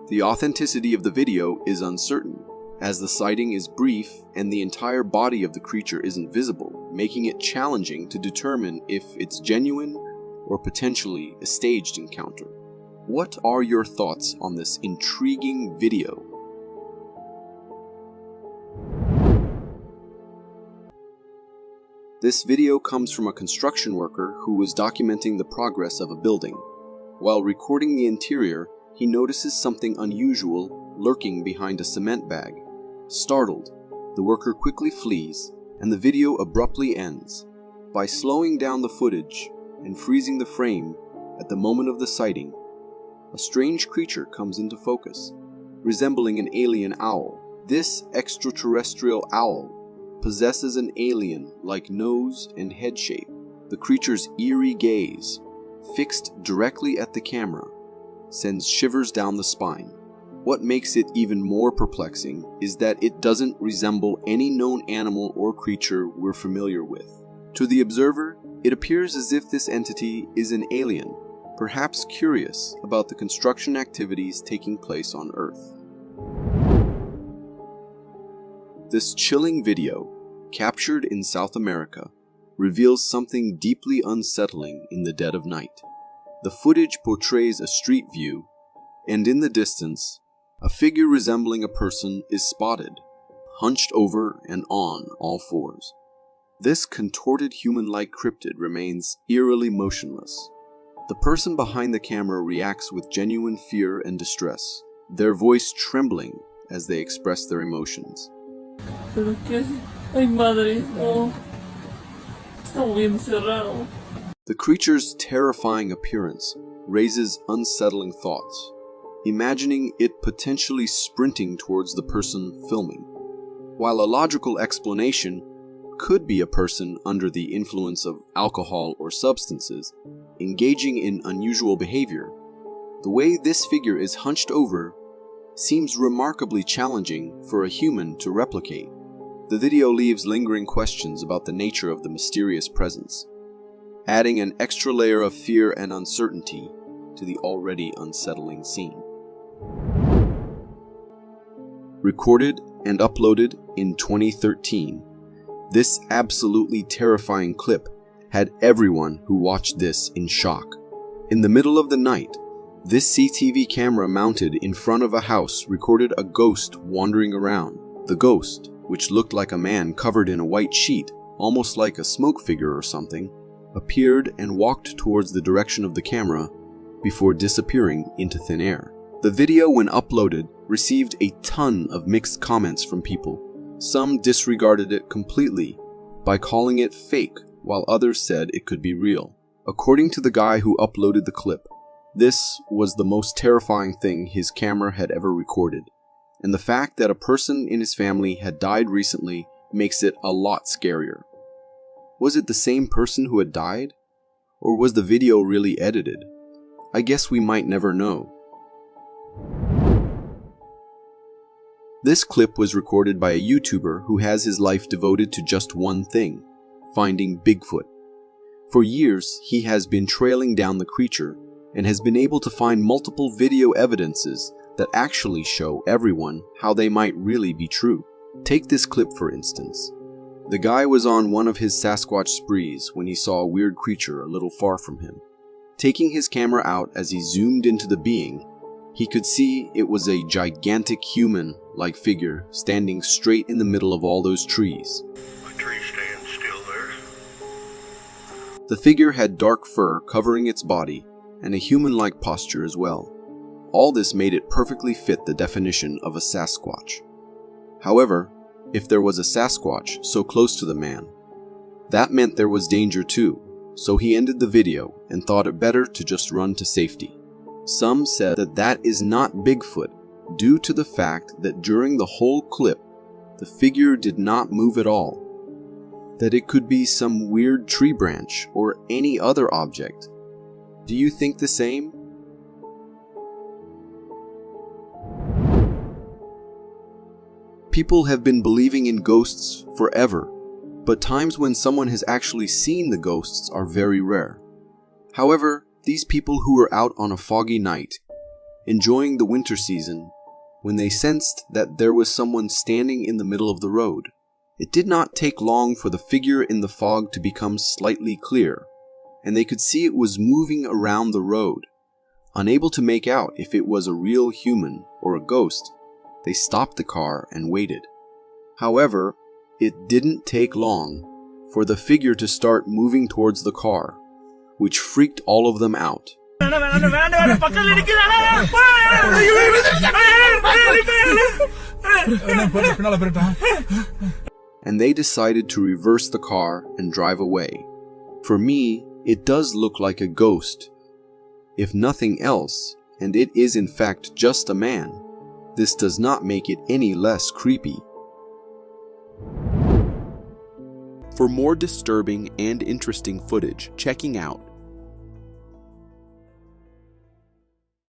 the authenticity of the video is uncertain, as the sighting is brief and the entire body of the creature isn't visible, making it challenging to determine if it's genuine or potentially a staged encounter. What are your thoughts on this intriguing video? This video comes from a construction worker who was documenting the progress of a building. While recording the interior, he notices something unusual lurking behind a cement bag. Startled, the worker quickly flees, and the video abruptly ends. By slowing down the footage and freezing the frame at the moment of the sighting, a strange creature comes into focus, resembling an alien owl. This extraterrestrial owl possesses an alien-like nose and head shape. The creature's eerie gaze, fixed directly at the camera, sends shivers down the spine. What makes it even more perplexing is that it doesn't resemble any known animal or creature we're familiar with. To the observer, it appears as if this entity is an alien, perhaps curious about the construction activities taking place on Earth. This chilling video, captured in South America, reveals something deeply unsettling in the dead of night. The footage portrays a street view, and in the distance, a figure resembling a person is spotted, hunched over and on all fours. This contorted human-like cryptid remains eerily motionless. The person behind the camera reacts with genuine fear and distress, their voice trembling as they express their emotions. ¿Pero qué hace? Ay, madre, no. Está muy encerrado. The creature's terrifying appearance raises unsettling thoughts, imagining it potentially sprinting towards the person filming. While a logical explanation could be a person under the influence of alcohol or substances, engaging in unusual behavior, the way this figure is hunched over seems remarkably challenging for a human to replicate. The video leaves lingering questions about the nature of the mysterious presence, adding an extra layer of fear and uncertainty to the already unsettling scene. Recorded and uploaded in 2013, this absolutely terrifying clip had everyone who watched this in shock. In the middle of the night, this CCTV camera mounted in front of a house recorded a ghost wandering around. The ghost, which looked like a man covered in a white sheet, almost like a smoke figure or something, appeared and walked towards the direction of the camera before disappearing into thin air. The video, when uploaded, received a ton of mixed comments from people. Some disregarded it completely by calling it fake, while others said it could be real. According to the guy who uploaded the clip, this was the most terrifying thing his camera had ever recorded, and the fact that a person in his family had died recently makes it a lot scarier. Was it the same person who had died? Or was the video really edited? I guess we might never know. This clip was recorded by a YouTuber who has his life devoted to just one thing: finding Bigfoot. For years, he has been trailing down the creature and has been able to find multiple video evidences that actually show everyone how they might really be true. Take this clip for instance. The guy was on one of his Sasquatch sprees when he saw a weird creature a little far from him. Taking his camera out as he zoomed into the being, he could see it was a gigantic human-like figure standing straight in the middle of all those trees. A tree stands still there. The figure had dark fur covering its body and a human-like posture as well. All this made it perfectly fit the definition of a Sasquatch. However, if there was a Sasquatch so close to the man, that meant there was danger too, so he ended the video and thought it better to just run to safety. Some said that that is not Bigfoot due to the fact that during the whole clip, the figure did not move at all, that it could be some weird tree branch or any other object. Do you think the same? People have been believing in ghosts forever, but times when someone has actually seen the ghosts are very rare. However, these people who were out on a foggy night, enjoying the winter season, when they sensed that there was someone standing in the middle of the road, it did not take long for the figure in the fog to become slightly clear, and they could see it was moving around the road. Unable to make out if it was a real human or a ghost, they stopped the car and waited. However, it didn't take long for the figure to start moving towards the car, which freaked all of them out. And they decided to reverse the car and drive away. For me, it does look like a ghost. If nothing else, and it is in fact just a man, this does not make it any less creepy. For more disturbing and interesting footage, checking out